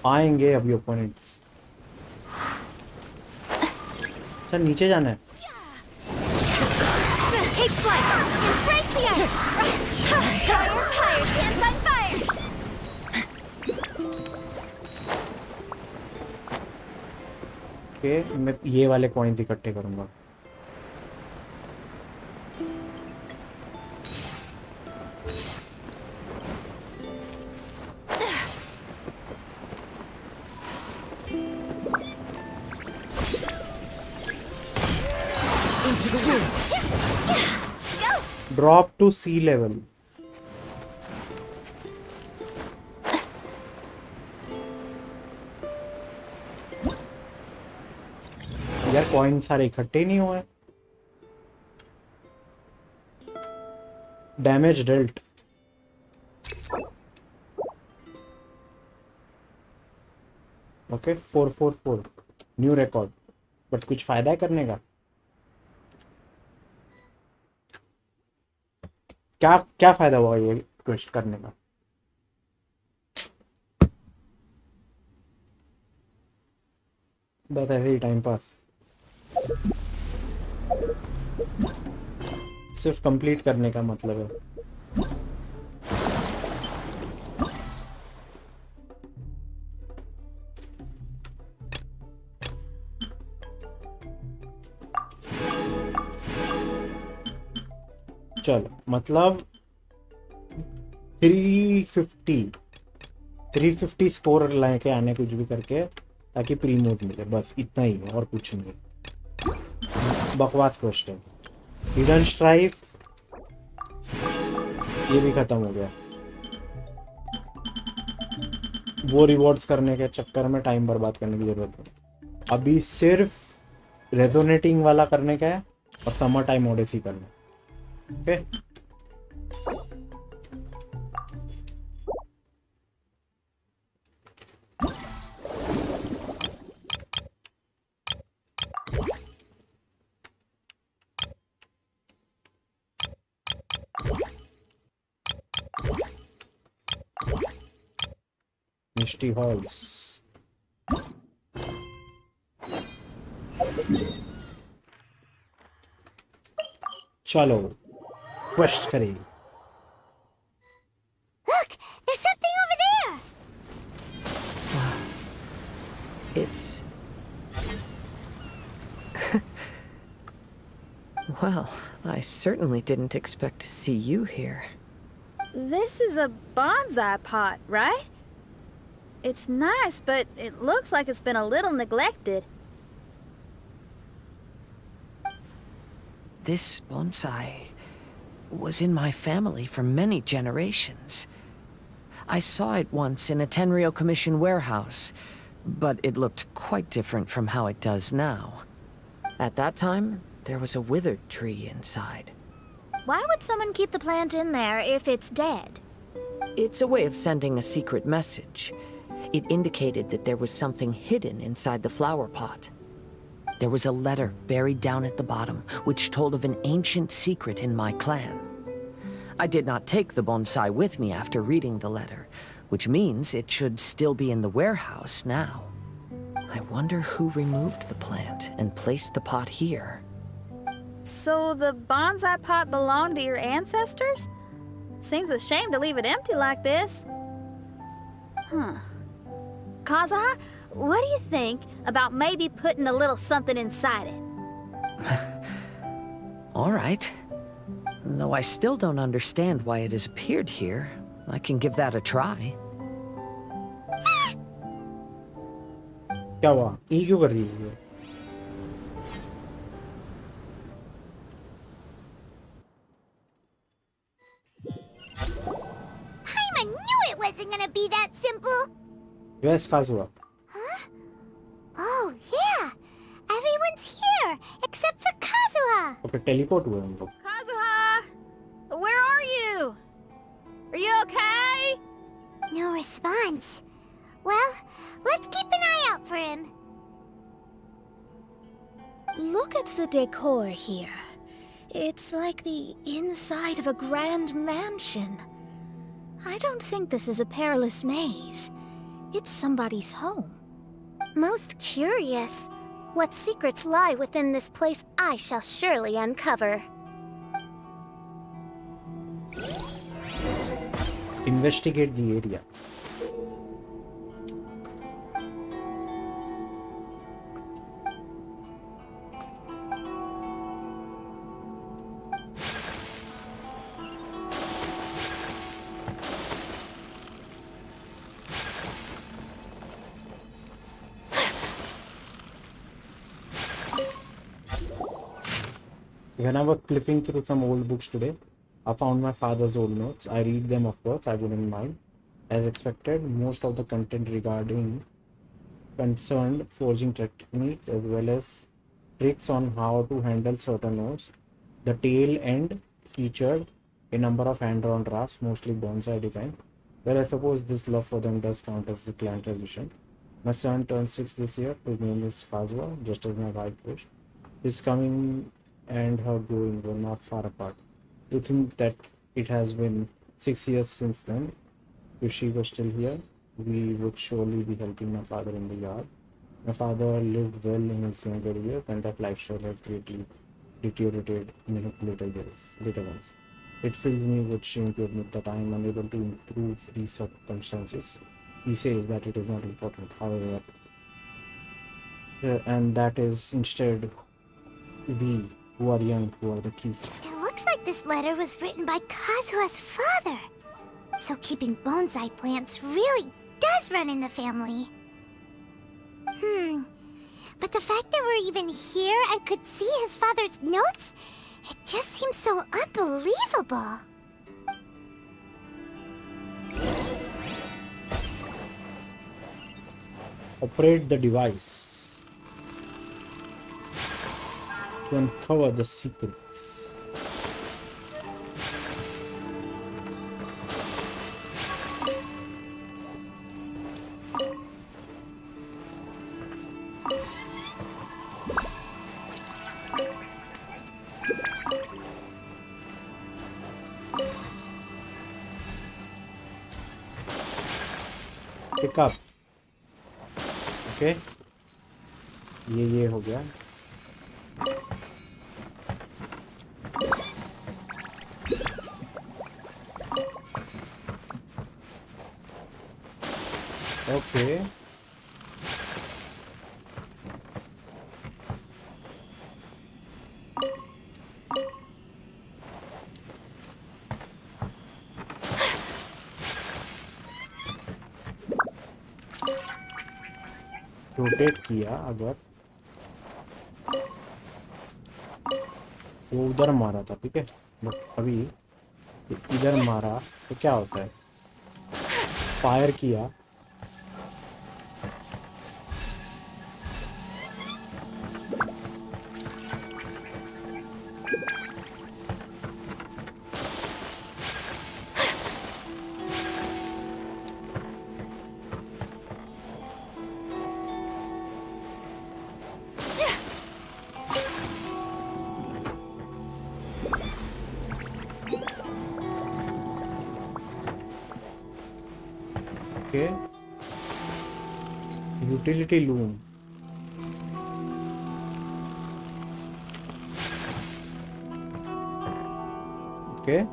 S1: आएंगे अभी ओपोनेंट्स। सर नीचे जाना है।
S2: Take flight! Embrace the ice! Fire hands on fire!
S1: के मैं ये वाले कॉइन्स इकट्ठे करूंगा।
S4: Into the wind.
S1: Drop to sea level. यार कॉइन सारे इकट्ठे नहीं हुए। Damage dealt. Okay 444 new record. But कुछ फायदा है करने का? क्या क्या फायदा हुआ ये क्वेस्ट करने का? बस ऐसे ही टाइम पास। सिर्फ कंप्लीट करने का मतलब है। चलो मतलब 350 स्कोर लेके आने कुछ भी करके, ताकि प्रीमोज मिले, बस इतना ही है और कुछ नहीं है। बकवास क्वेश्चन। हिडन स्ट्राइफ ये भी खत्म हो गया। वो रिवॉर्ड्स करने के चक्कर में टाइम बर्बाद करने की जरूरत है। अभी सिर्फ रेजोनेटिंग वाला करने का है और समर टाइम ओडेसी करना। ओके मिस्टी हॉल्स। चलो क्वेस्ट करें।
S7: Look, there's something over there.
S4: It's... Well, I certainly didn't expect to see you here.
S8: This is a bonsai pot, right? It's nice, but it looks like it's been a little neglected.
S4: This bonsai was in my family for many generations. I saw it once in a Tenryo Commission warehouse, but it looked quite different from how it does now. At that time, there was a withered tree inside.
S8: Why would someone keep the plant in there if it's dead?
S4: It's a way of sending a secret message. It indicated that there was something hidden inside the flower pot. There was a letter buried down at the bottom, which told of an ancient secret in my clan. I did not take the bonsai with me after reading the letter, which means it should still be in the warehouse now. I wonder who removed the plant and placed the pot here.
S8: So the bonsai pot belonged to your ancestors? Seems a shame to leave it empty like this. Huh. Kazuha, what do you think about maybe putting a little something inside it?
S4: All right. Though I still don't understand why it has appeared here, I can give that a try.
S1: क्या हुआ? ये क्यों कर रही है?
S7: I knew it wasn't gonna be that simple.
S1: Yes, Kazuha.
S7: Huh? Oh, yeah. Everyone's here, except for Kazuha.
S1: Okay teleport हुए हम लोग।
S8: Kazuha! Where are you? Are you okay?
S7: No response. Well, let's keep an eye out for him.
S8: Look at the decor here. It's like the inside of a grand mansion. I don't think this is a perilous maze. It's somebody's home.
S7: Most curious. What secrets lie within this place I shall surely uncover.
S1: Investigate the area. When I was flipping through some old books today, I found my father's old notes. I read them, of course, I wouldn't mind. As expected, most of the content regarding concerned forging techniques as well as tricks on how to handle certain notes. The tail end featured a number of hand-drawn drafts, mostly bonsai designs. Well, I suppose this love for them does count as a clan tradition. My son turned 6 this year. His name is Fazwa, just as my wife wished. His coming and her going were not far apart. To think that it has been 6 years since then. If she was still here, we would surely be helping my father in the yard. My father lived well in his younger years, and that lifestyle has greatly deteriorated in his later ones. It fills me with shame to admit that I am unable to improve these circumstances. He says that it is not important, however, and that is instead we who are young who are the key.
S7: It looks like this letter was written by Kazuha's father. So keeping bonsai plants really does run in the family. But the fact that we're even here and could see his father's notes, it just seems so unbelievable.
S1: Operate the device to uncover the secrets. Pick up. Okay, ये हो गया. Okay. रोटेट किया अगर वो उधर मारा था, ठीक है, अभी इधर मारा तो क्या होता है, फायर किया utility loom. Okay,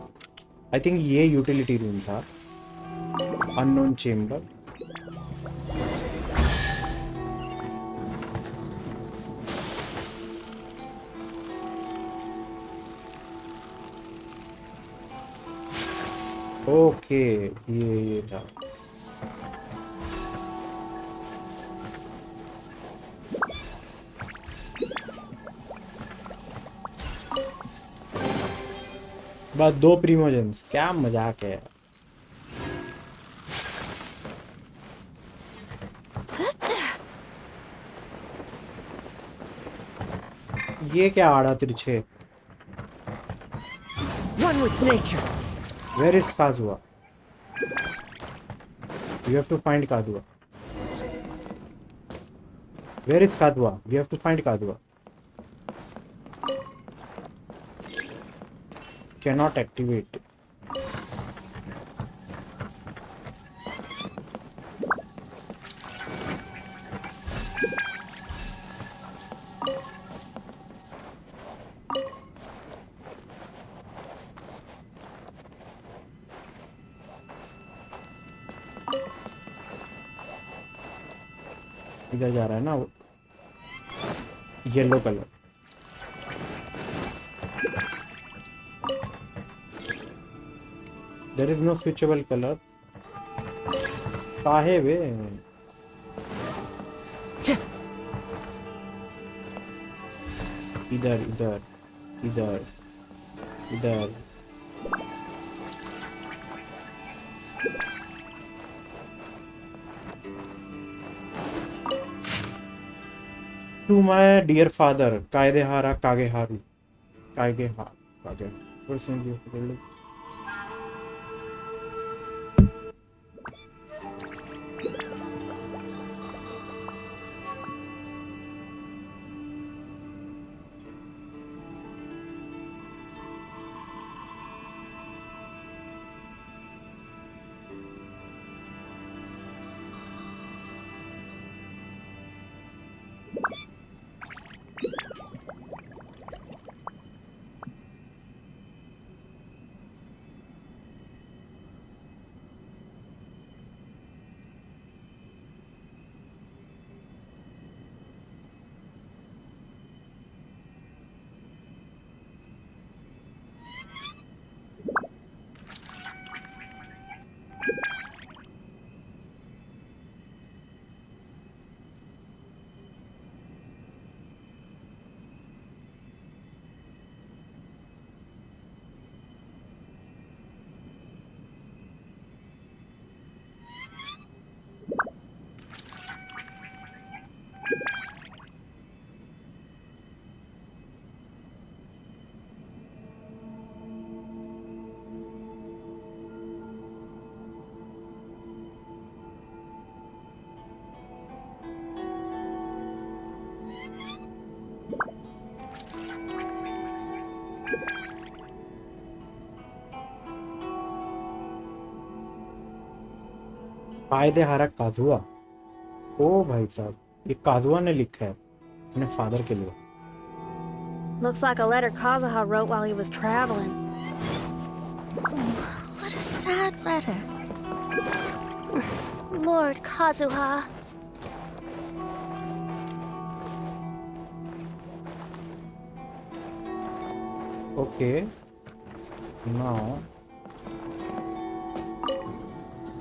S1: I think ये utility room था. Unknown chamber. Okay, ये था. बस 2 प्रीमोजेंस, क्या मजाक है. ये क्या आड़ा तिरछे.
S4: One with nature.
S1: Where is Kazuha? You have to find Kazuha. Where is Kazuha? We have to find Kazuha. Cannot activate. इधर जा रहा है ना, yellow colour. There is no switchable color. काहे बे? इधर इधर इधर इधर टू माय डियर फादर कायदेहारा कागेहारू कागेहा कागे कायदेहारा काजुआ। ओ भाई साहब, ये काजुआ ने लिखा है अपने फादर के लिए।
S8: Looks like a letter Kazuha wrote while he was traveling.
S2: What a sad letter.
S7: Lord Kazuha.
S1: Okay. Now,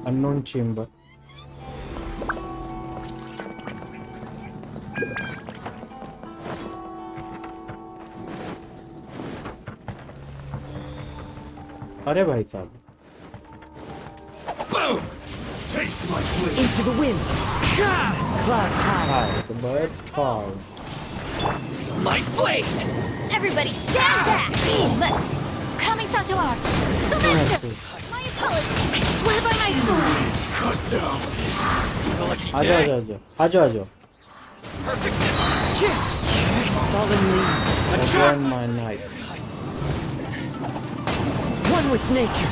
S1: unknown chamber. अरे भाई साहब,
S6: Taste my blade.
S4: Into the wind. Clouds high.
S1: Hi the birds call.
S6: My blade.
S2: Everybody stand back! Let's... Kami-sato art! Sumetsu! My apologies! I swear by my sword!
S6: Cut down this. Lucky
S1: आजा
S6: day.
S1: आजा आजा आजा आजा।
S4: Fallen leaves.
S1: Burn my knife.
S4: One with nature.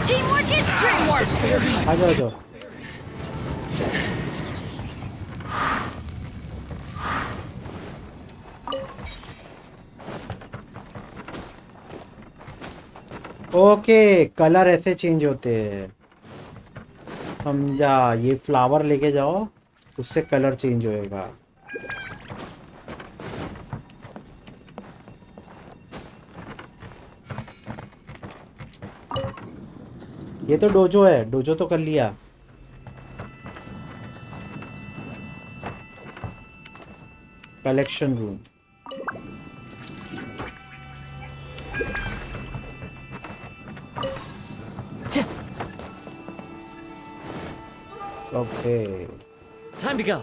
S2: Teamwork is dreamwork!
S1: आजा आजा। ओके, कलर ऐसे चेंज होते हैं, समझा। ये फ्लावर लेके जाओ, उससे कलर चेंज होएगा। ये तो डोजो है, डोजो तो कर लिया। Collection room. Okay,
S4: Time to go.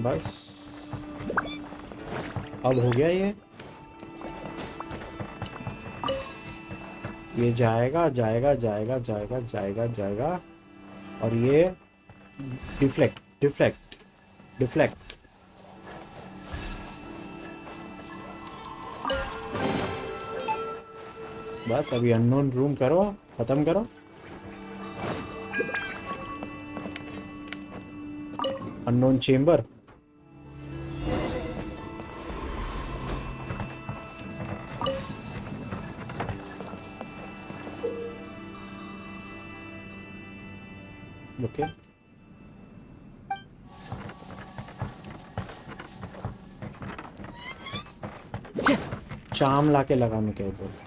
S1: बस अब हो गया ये जाएगा जाएगा जाएगा जाएगा जाएगा जाएगा और ये डिफ्लेक्ट डिफ्लेक्ट डिफ्लेक्ट। बस अभी अननोन रूम करो, खत्म करो। Unknown chamber. ओके, चाम लाके लगाने के ऊपर।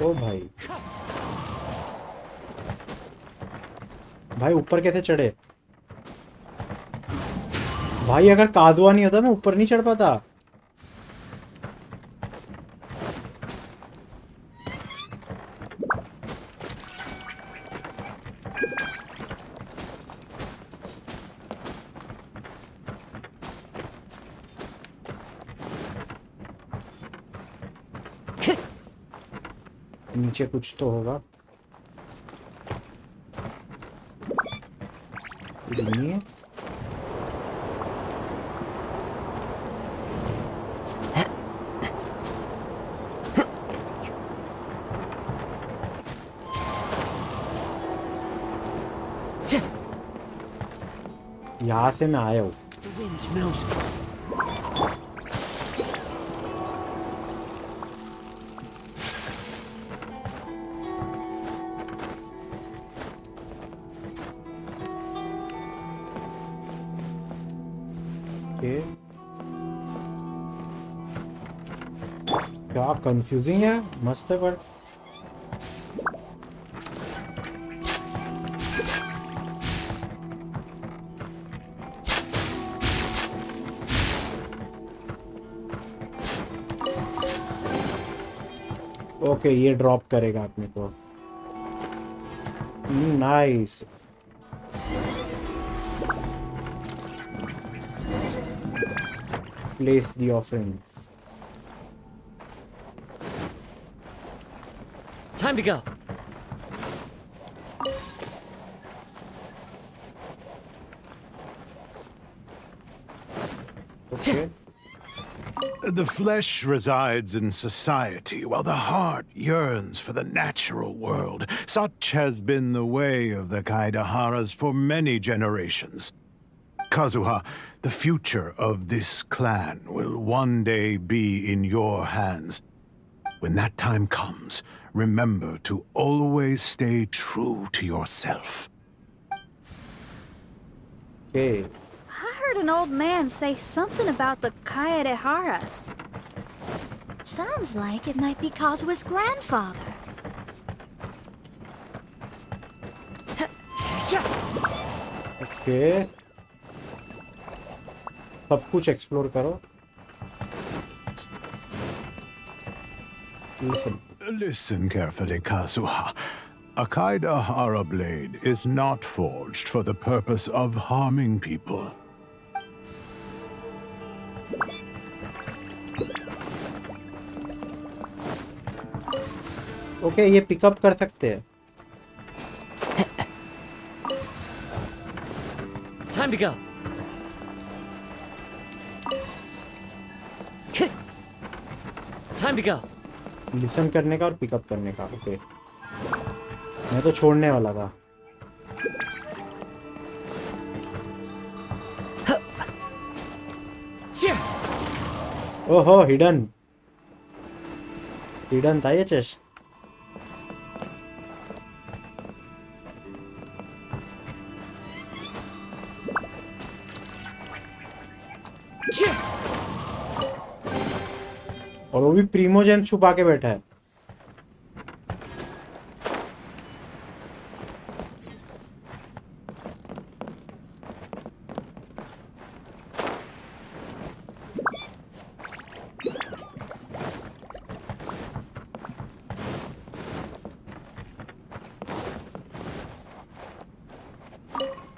S1: ओ भाई, भाई ऊपर कैसे चढ़े? भाई अगर कादुआ नहीं होता मैं ऊपर नहीं चढ़ पाता। नीचे कुछ तो होगा। नहीं है। यहाँ से मैं आया हूँ।
S4: The wind knows me.
S1: Okay. क्या कंफ्यूजिंग है, मस्त है पर ओके ये ड्रॉप करेगा अपने को। Nice. Place the offerings.
S4: Time to go.
S1: Okay.
S6: The flesh resides in society, while the heart yearns for the natural world. Such has been the way of the Kaidaharas for many generations. Kazuha, the future of this clan will one day be in your hands. When that time comes, remember to always stay true to yourself.
S1: Okay.
S8: I heard an old man say something about the Kaedeharas.
S2: Sounds like it might be Kazua's grandfather.
S1: Okay. सब कुछ एक्सप्लोर करो।
S6: Listen carefully, Kazuha. A Kaidahara blade is not forged for the purpose of harming people.
S1: Okay ये पिकअप कर सकते हैं।
S4: Time to go. Time to go.
S1: Listen करने का और पिकअप करने का। ओके मैं तो छोड़ने वाला था। ओहो हिडन हिडन था ये चेस्ट। और वो भी प्रीमोजेन छुपा के बैठा है।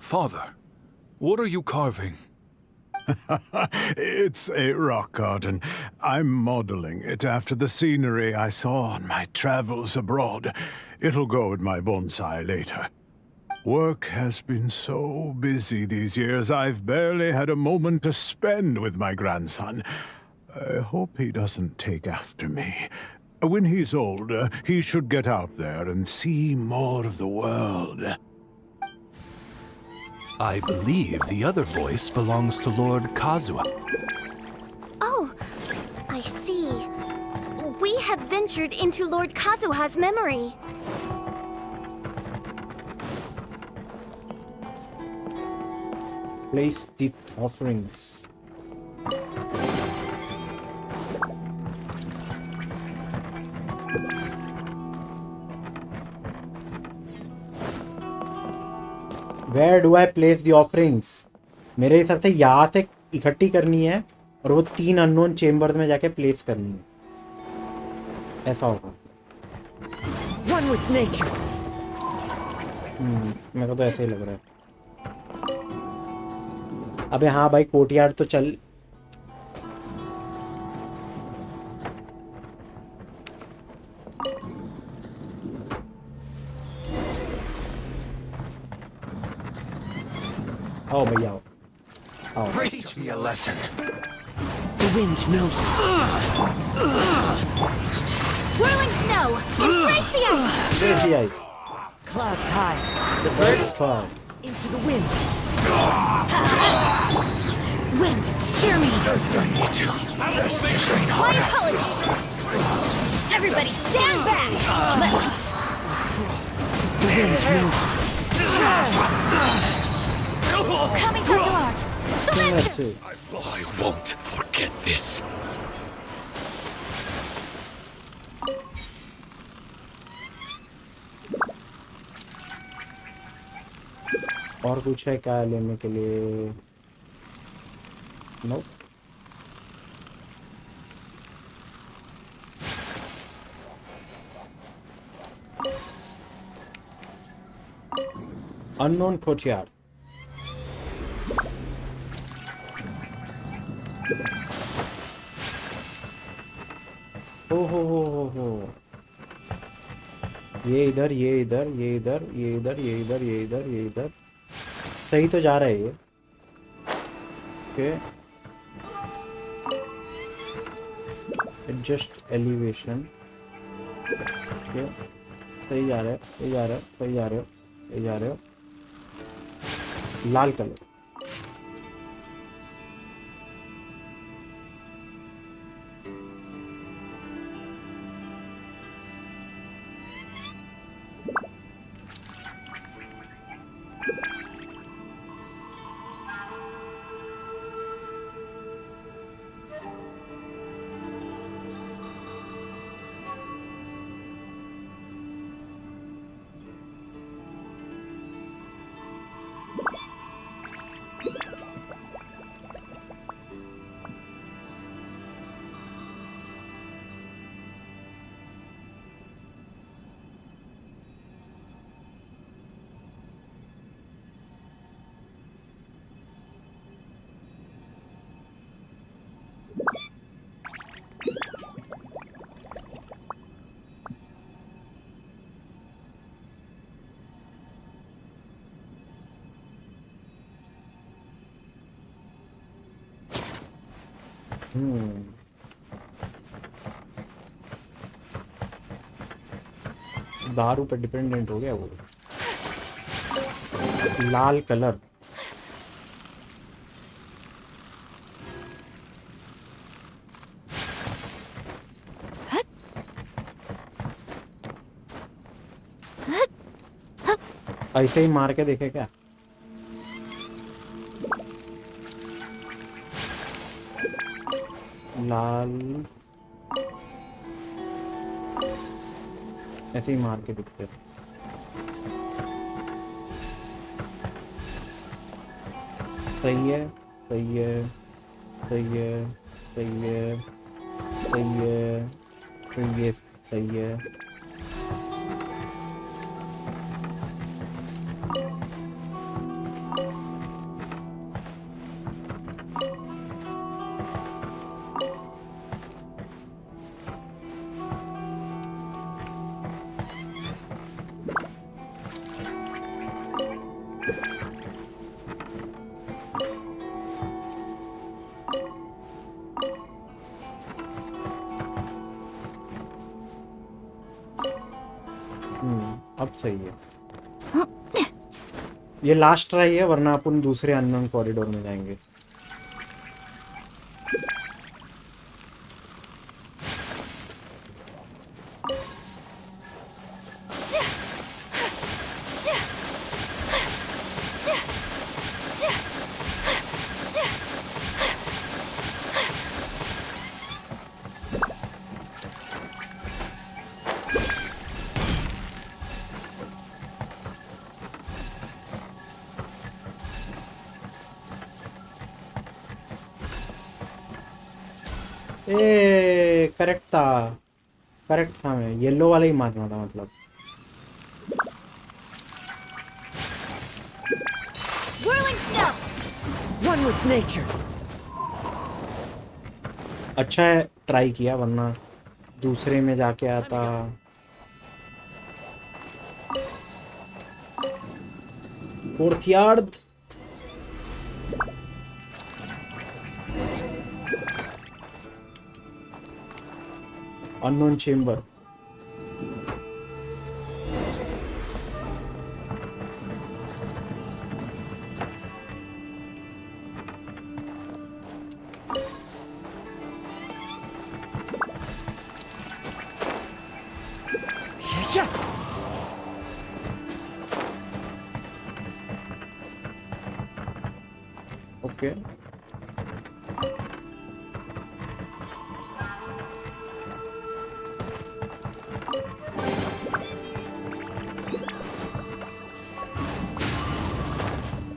S6: Father, what are you carving? It's a rock garden. I'm modeling it after the scenery I saw on my travels abroad. It'll go in my bonsai later. Work has been so busy these years, I've barely had a moment to spend with my grandson. I hope he doesn't take after me. When he's older, he should get out there and see more of the world.
S9: I believe the other voice belongs to Lord Kazuha.
S2: Oh, I see. We have ventured into Lord Kazuha's memory.
S1: Place the offerings. Where do I place the offerings? मेरे हिसाब से यहाँ से इकट्ठी करनी है और वो 3 अननोन चेम्बर में जाके प्लेस करनी है, ऐसा होगा।
S4: One with nature.
S1: मेरे को तो ऐसे ही लग रहा है। अबे हाँ भाई, कोर्टयार्ड तो चल। आओ भैया आओ, आओ।
S9: Teach me a lesson.
S4: The wind knows me.
S7: Whirling snow! Embrace the ice!
S1: Where's the ice?
S4: Clouds high. The birds
S1: Fly.
S4: into the wind.
S7: Wind, hear me! My apologies! Everybody stand back! Let's...
S4: The wind knows me.
S7: Coming to art! Select!
S1: Let's see.
S9: I won't forget this.
S1: और कुछ है क्या लेने के लिए? नो। Unknown courtyard. हो। ये इधर, ये इधर, ये इधर, ये इधर, ये इधर, ये इधर, ये इधर। सही तो जा रहा है ये। Okay, adjust elevation. ओके, सही जा रहा है, सही जा रहा है, सही जा रहे हो, सही जा रहे हो। लाल कलर। दारू पर डिपेंडेंट हो गया वो। लाल कलर। ऐसे ही मार के देखे क्या? लाल ऐसे ही मार के दिखते। सही है, सही है, सही है, सही है, सही है, सही है, सही है। अब सही है। ये लास्ट ट्राई है, वरना अपन दूसरे अननोन कॉरिडोर में जाएंगे। ए करेक्ट था, करेक्ट था, मैं येलो वाला ही मारना था मतलब।
S8: Whirling snow!
S4: One with nature.
S1: अच्छा है ट्राई किया, वरना दूसरे में जाके आता। Fourth yard. Unknown chamber. Okay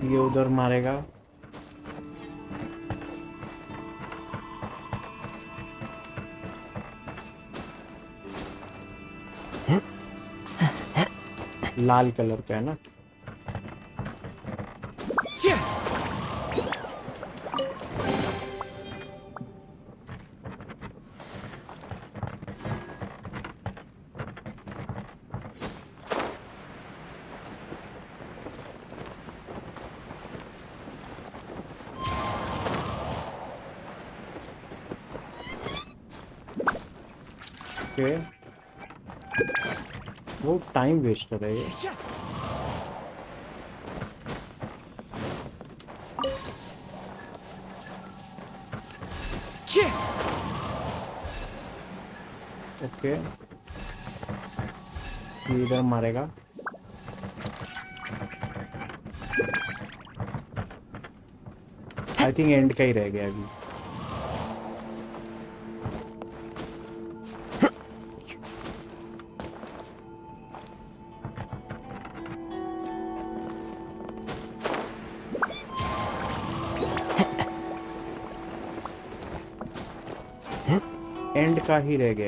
S1: ये उधर मारेगा। लाल कलर का है ना। ओके वो टाइम वेस्ट कर रहे हैं। ओके ये इधर मारेगा। आई थिंक एंड का ही रह गया अभी। एंड का ही रह गया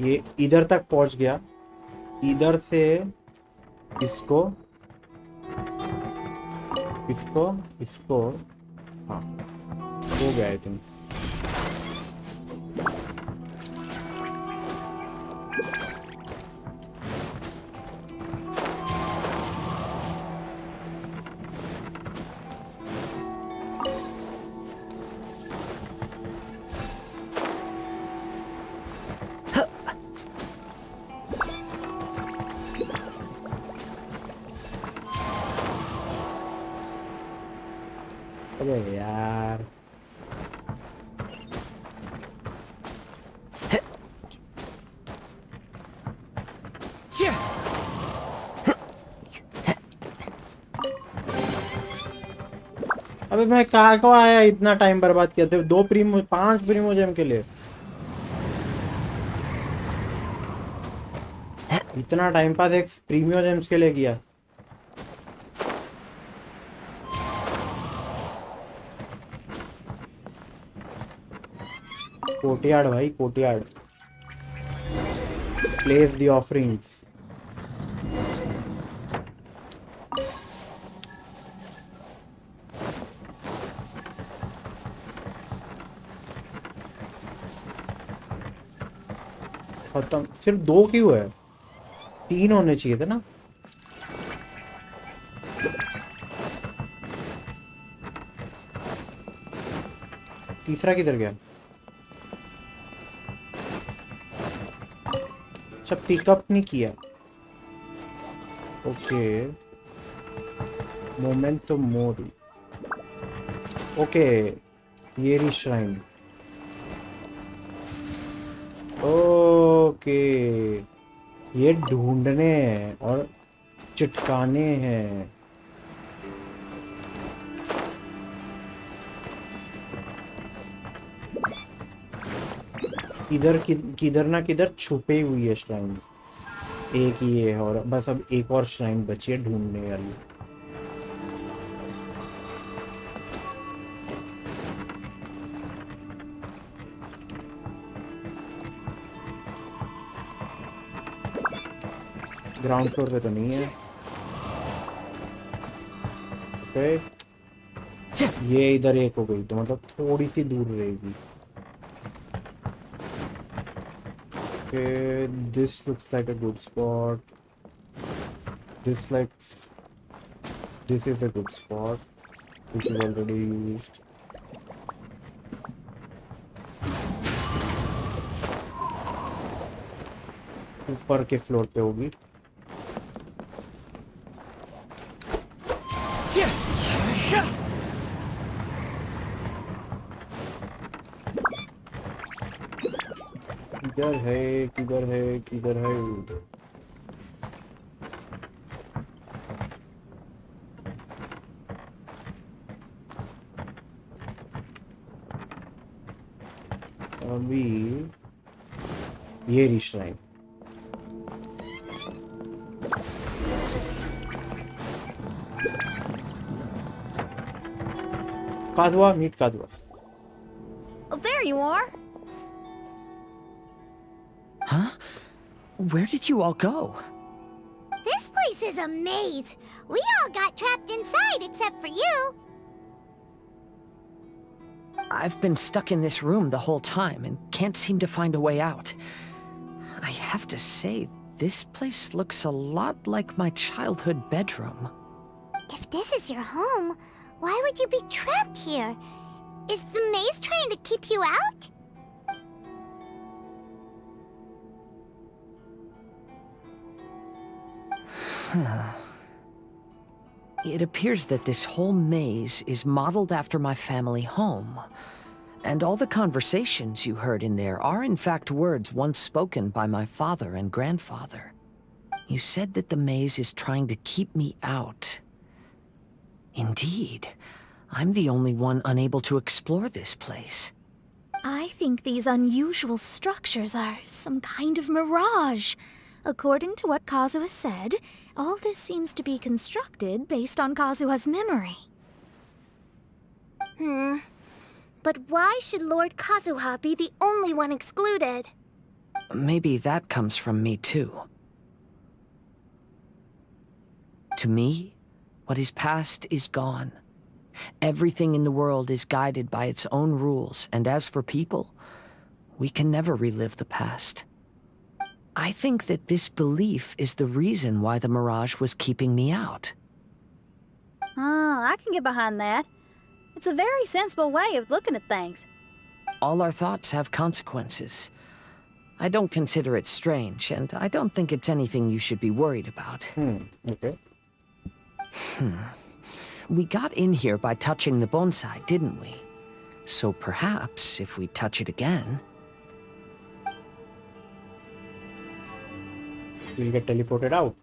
S1: ये इधर तक पहुंच गया। इधर से इसको इसको इसको हाँ हो गया आई थिंक। अबे यार अबे मैं कहाँ को आया, इतना टाइम बर्बाद किया था 5 प्रीमो जेम के लिए। इतना टाइम पास एक प्रीमियो जेम्स के लिए किया। कोटियाड भाई कोटियाड। Place the offerings. खत्म। सिर्फ 2 क्यों है, 3 होने चाहिए थे ना। तीसरा किधर गया? अच्छा पिकअप नहीं किया। ओके मोमेंटो मोरी। ओके ये रही श्राइन। ओके ये ढूंढने हैं और चिटकाने हैं। किधर ना किधर छुपी हुई है श्राइन। एक ये है और बस अब एक और श्राइन बची है ढूंढने वाली। ग्राउंड फ्लोर पे तो नहीं है। ओके, ये इधर एक हो गई, तो मतलब थोड़ी सी दूर रहेगी। Okay, this looks like a good spot. This is a good spot, which is already used. ऊपर के फ्लोर पे होगी। किधर है, किधर है, किधर है? अभी ये रिश्राइन। Kadwa, meet Kadwa.
S8: Oh, there you are.
S4: Huh? Where did you all go?
S7: This place is a maze. We all got trapped inside except for you.
S4: I've been stuck in this room the whole time and can't seem to find a way out. I have to say, this place looks a lot like my childhood bedroom.
S7: If this is your home, why would you be trapped here? Is the maze trying to keep you out?
S4: It appears that this whole maze is modeled after my family home. And all the conversations you heard in there are in fact words once spoken by my father and grandfather. You said that the maze is trying to keep me out. Indeed, I'm the only one unable to explore this place.
S2: I think these unusual structures are some kind of mirage. According to what Kazuha said, all this seems to be constructed based on Kazuha's memory.
S7: But why should Lord Kazuha be the only one excluded?
S4: Maybe that comes from me too. To me, what is past is gone. Everything in the world is guided by its own rules, and as for people, we can never relive the past. I think that this belief is the reason why the mirage was keeping me out.
S8: I can get behind that. It's a very sensible way of looking at things.
S4: All our thoughts have consequences. I don't consider it strange, and I don't think it's anything you should be worried about.
S1: Okay.
S4: We got in here by touching the bonsai, didn't we? So perhaps, if we touch it again...
S1: we'll get teleported out.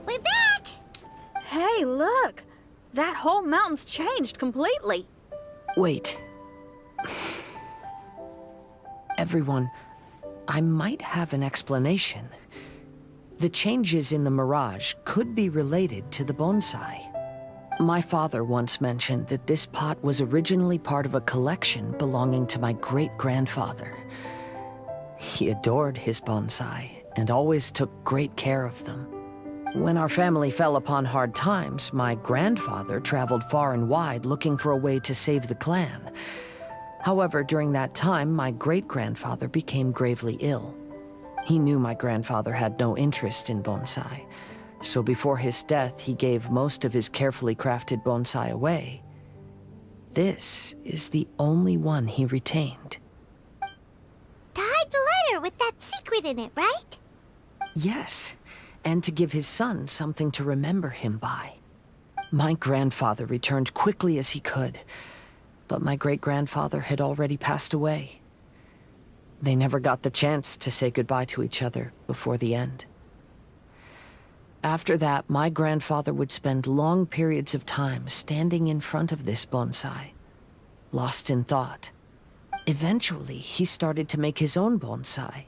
S7: We're back!
S8: Hey, look! That whole mountain's changed completely.
S4: Wait. Everyone, I might have an explanation. The changes in the mirage could be related to the bonsai. My father once mentioned that this pot was originally part of a collection belonging to my great-grandfather. He adored his bonsai and always took great care of them. When our family fell upon hard times, my grandfather traveled far and wide looking for a way to save the clan. However, during that time, my great-grandfather became gravely ill. He knew my grandfather had no interest in bonsai, so before his death, he gave most of his carefully crafted bonsai away. This is the only one he retained.
S7: To hide the letter with that secret in it, right?
S4: Yes, and to give his son something to remember him by. My grandfather returned quickly as he could, but my great-grandfather had already passed away. They never got the chance to say goodbye to each other before the end. After that, my grandfather would spend long periods of time standing in front of this bonsai, lost in thought. Eventually, he started to make his own bonsai.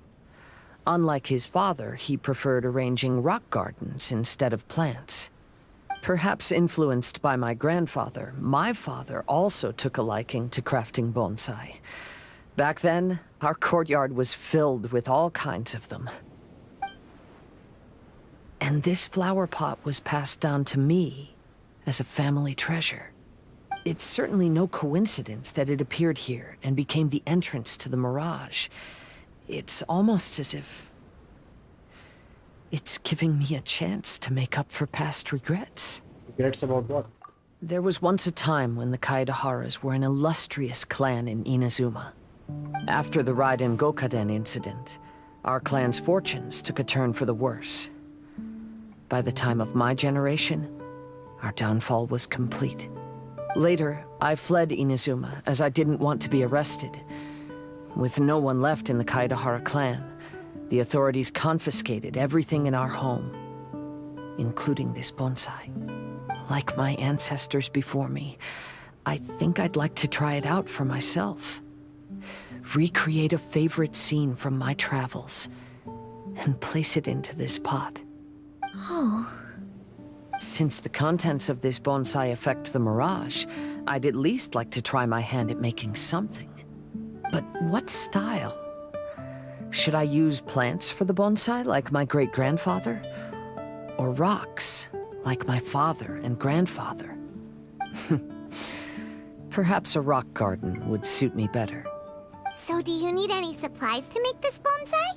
S4: Unlike his father, he preferred arranging rock gardens instead of plants. Perhaps influenced by my grandfather, my father also took a liking to crafting bonsai. Back then, our courtyard was filled with all kinds of them. And this flower pot was passed down to me as a family treasure. It's certainly no coincidence that it appeared here and became the entrance to the mirage. It's almost as if it's giving me a chance to make up for past regrets.
S1: Regrets about what?
S4: There was once a time when the Kaidaharas were an illustrious clan in Inazuma. After the Raiden Gokaden incident, our clan's fortunes took a turn for the worse. By the time of my generation, our downfall was complete. Later, I fled Inazuma as I didn't want to be arrested. With no one left in the Kaidahara clan, the authorities confiscated everything in our home, including this bonsai. Like my ancestors before me, I think I'd like to try it out for myself. Recreate a favorite scene from my travels and place it into this pot.
S2: Oh.
S4: Since the contents of this bonsai affect the mirage, I'd at least like to try my hand at making something. But what style? Should I use plants for the bonsai like my great-grandfather? Or rocks like my father and grandfather? Perhaps a rock garden would suit me better.
S7: So do you need any supplies to make this bonsai?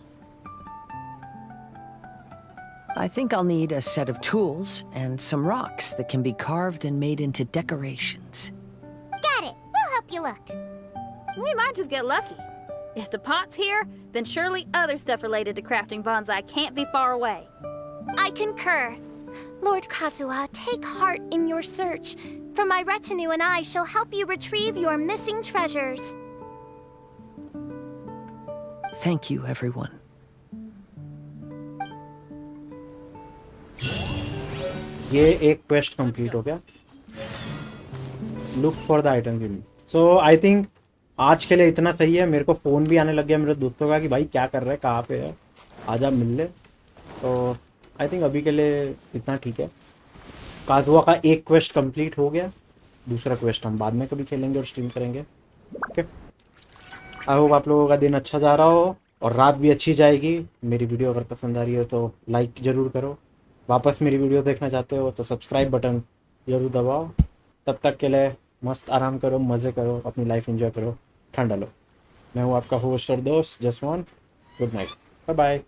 S4: I think I'll need a set of tools and some rocks that can be carved and made into decorations.
S7: Got it. We'll help you look.
S8: We might just get lucky. If the pot's here, then surely other stuff related to crafting bonsai can't be far away.
S7: I concur. Lord Kazuha, take heart in your search. For my retinue and I shall help you retrieve your missing treasures.
S4: Thank you, everyone.
S1: ये एक क्वेस्ट कंप्लीट हो गया. Look for the item given. So I think आज के लिए इतना सही है. मेरे को फ़ोन भी आने लग गया मेरे दोस्तों का कि भाई क्या कर रहा है, कहाँ पे है, आजा मिल ले. तो आई थिंक अभी के लिए इतना ठीक है. काजुआ का एक क्वेस्ट कंप्लीट हो गया. दूसरा क्वेस्ट हम बाद में कभी खेलेंगे और स्ट्रीम करेंगे. ओके, आई होप आप लोगों का दिन अच्छा जा रहा हो और रात भी अच्छी जाएगी. मेरी वीडियो अगर पसंद आ रही हो तो लाइक ज़रूर करो. वापस मेरी वीडियो देखना चाहते हो तो सब्सक्राइब बटन ज़रूर दबाओ. तब तक के लिए मस्त आराम करो, मज़े करो, अपनी लाइफ एंजॉय करो, ठंडा लो. मैं हूँ आपका होस्ट और दोस्त Jasmohan. Good night, bye bye.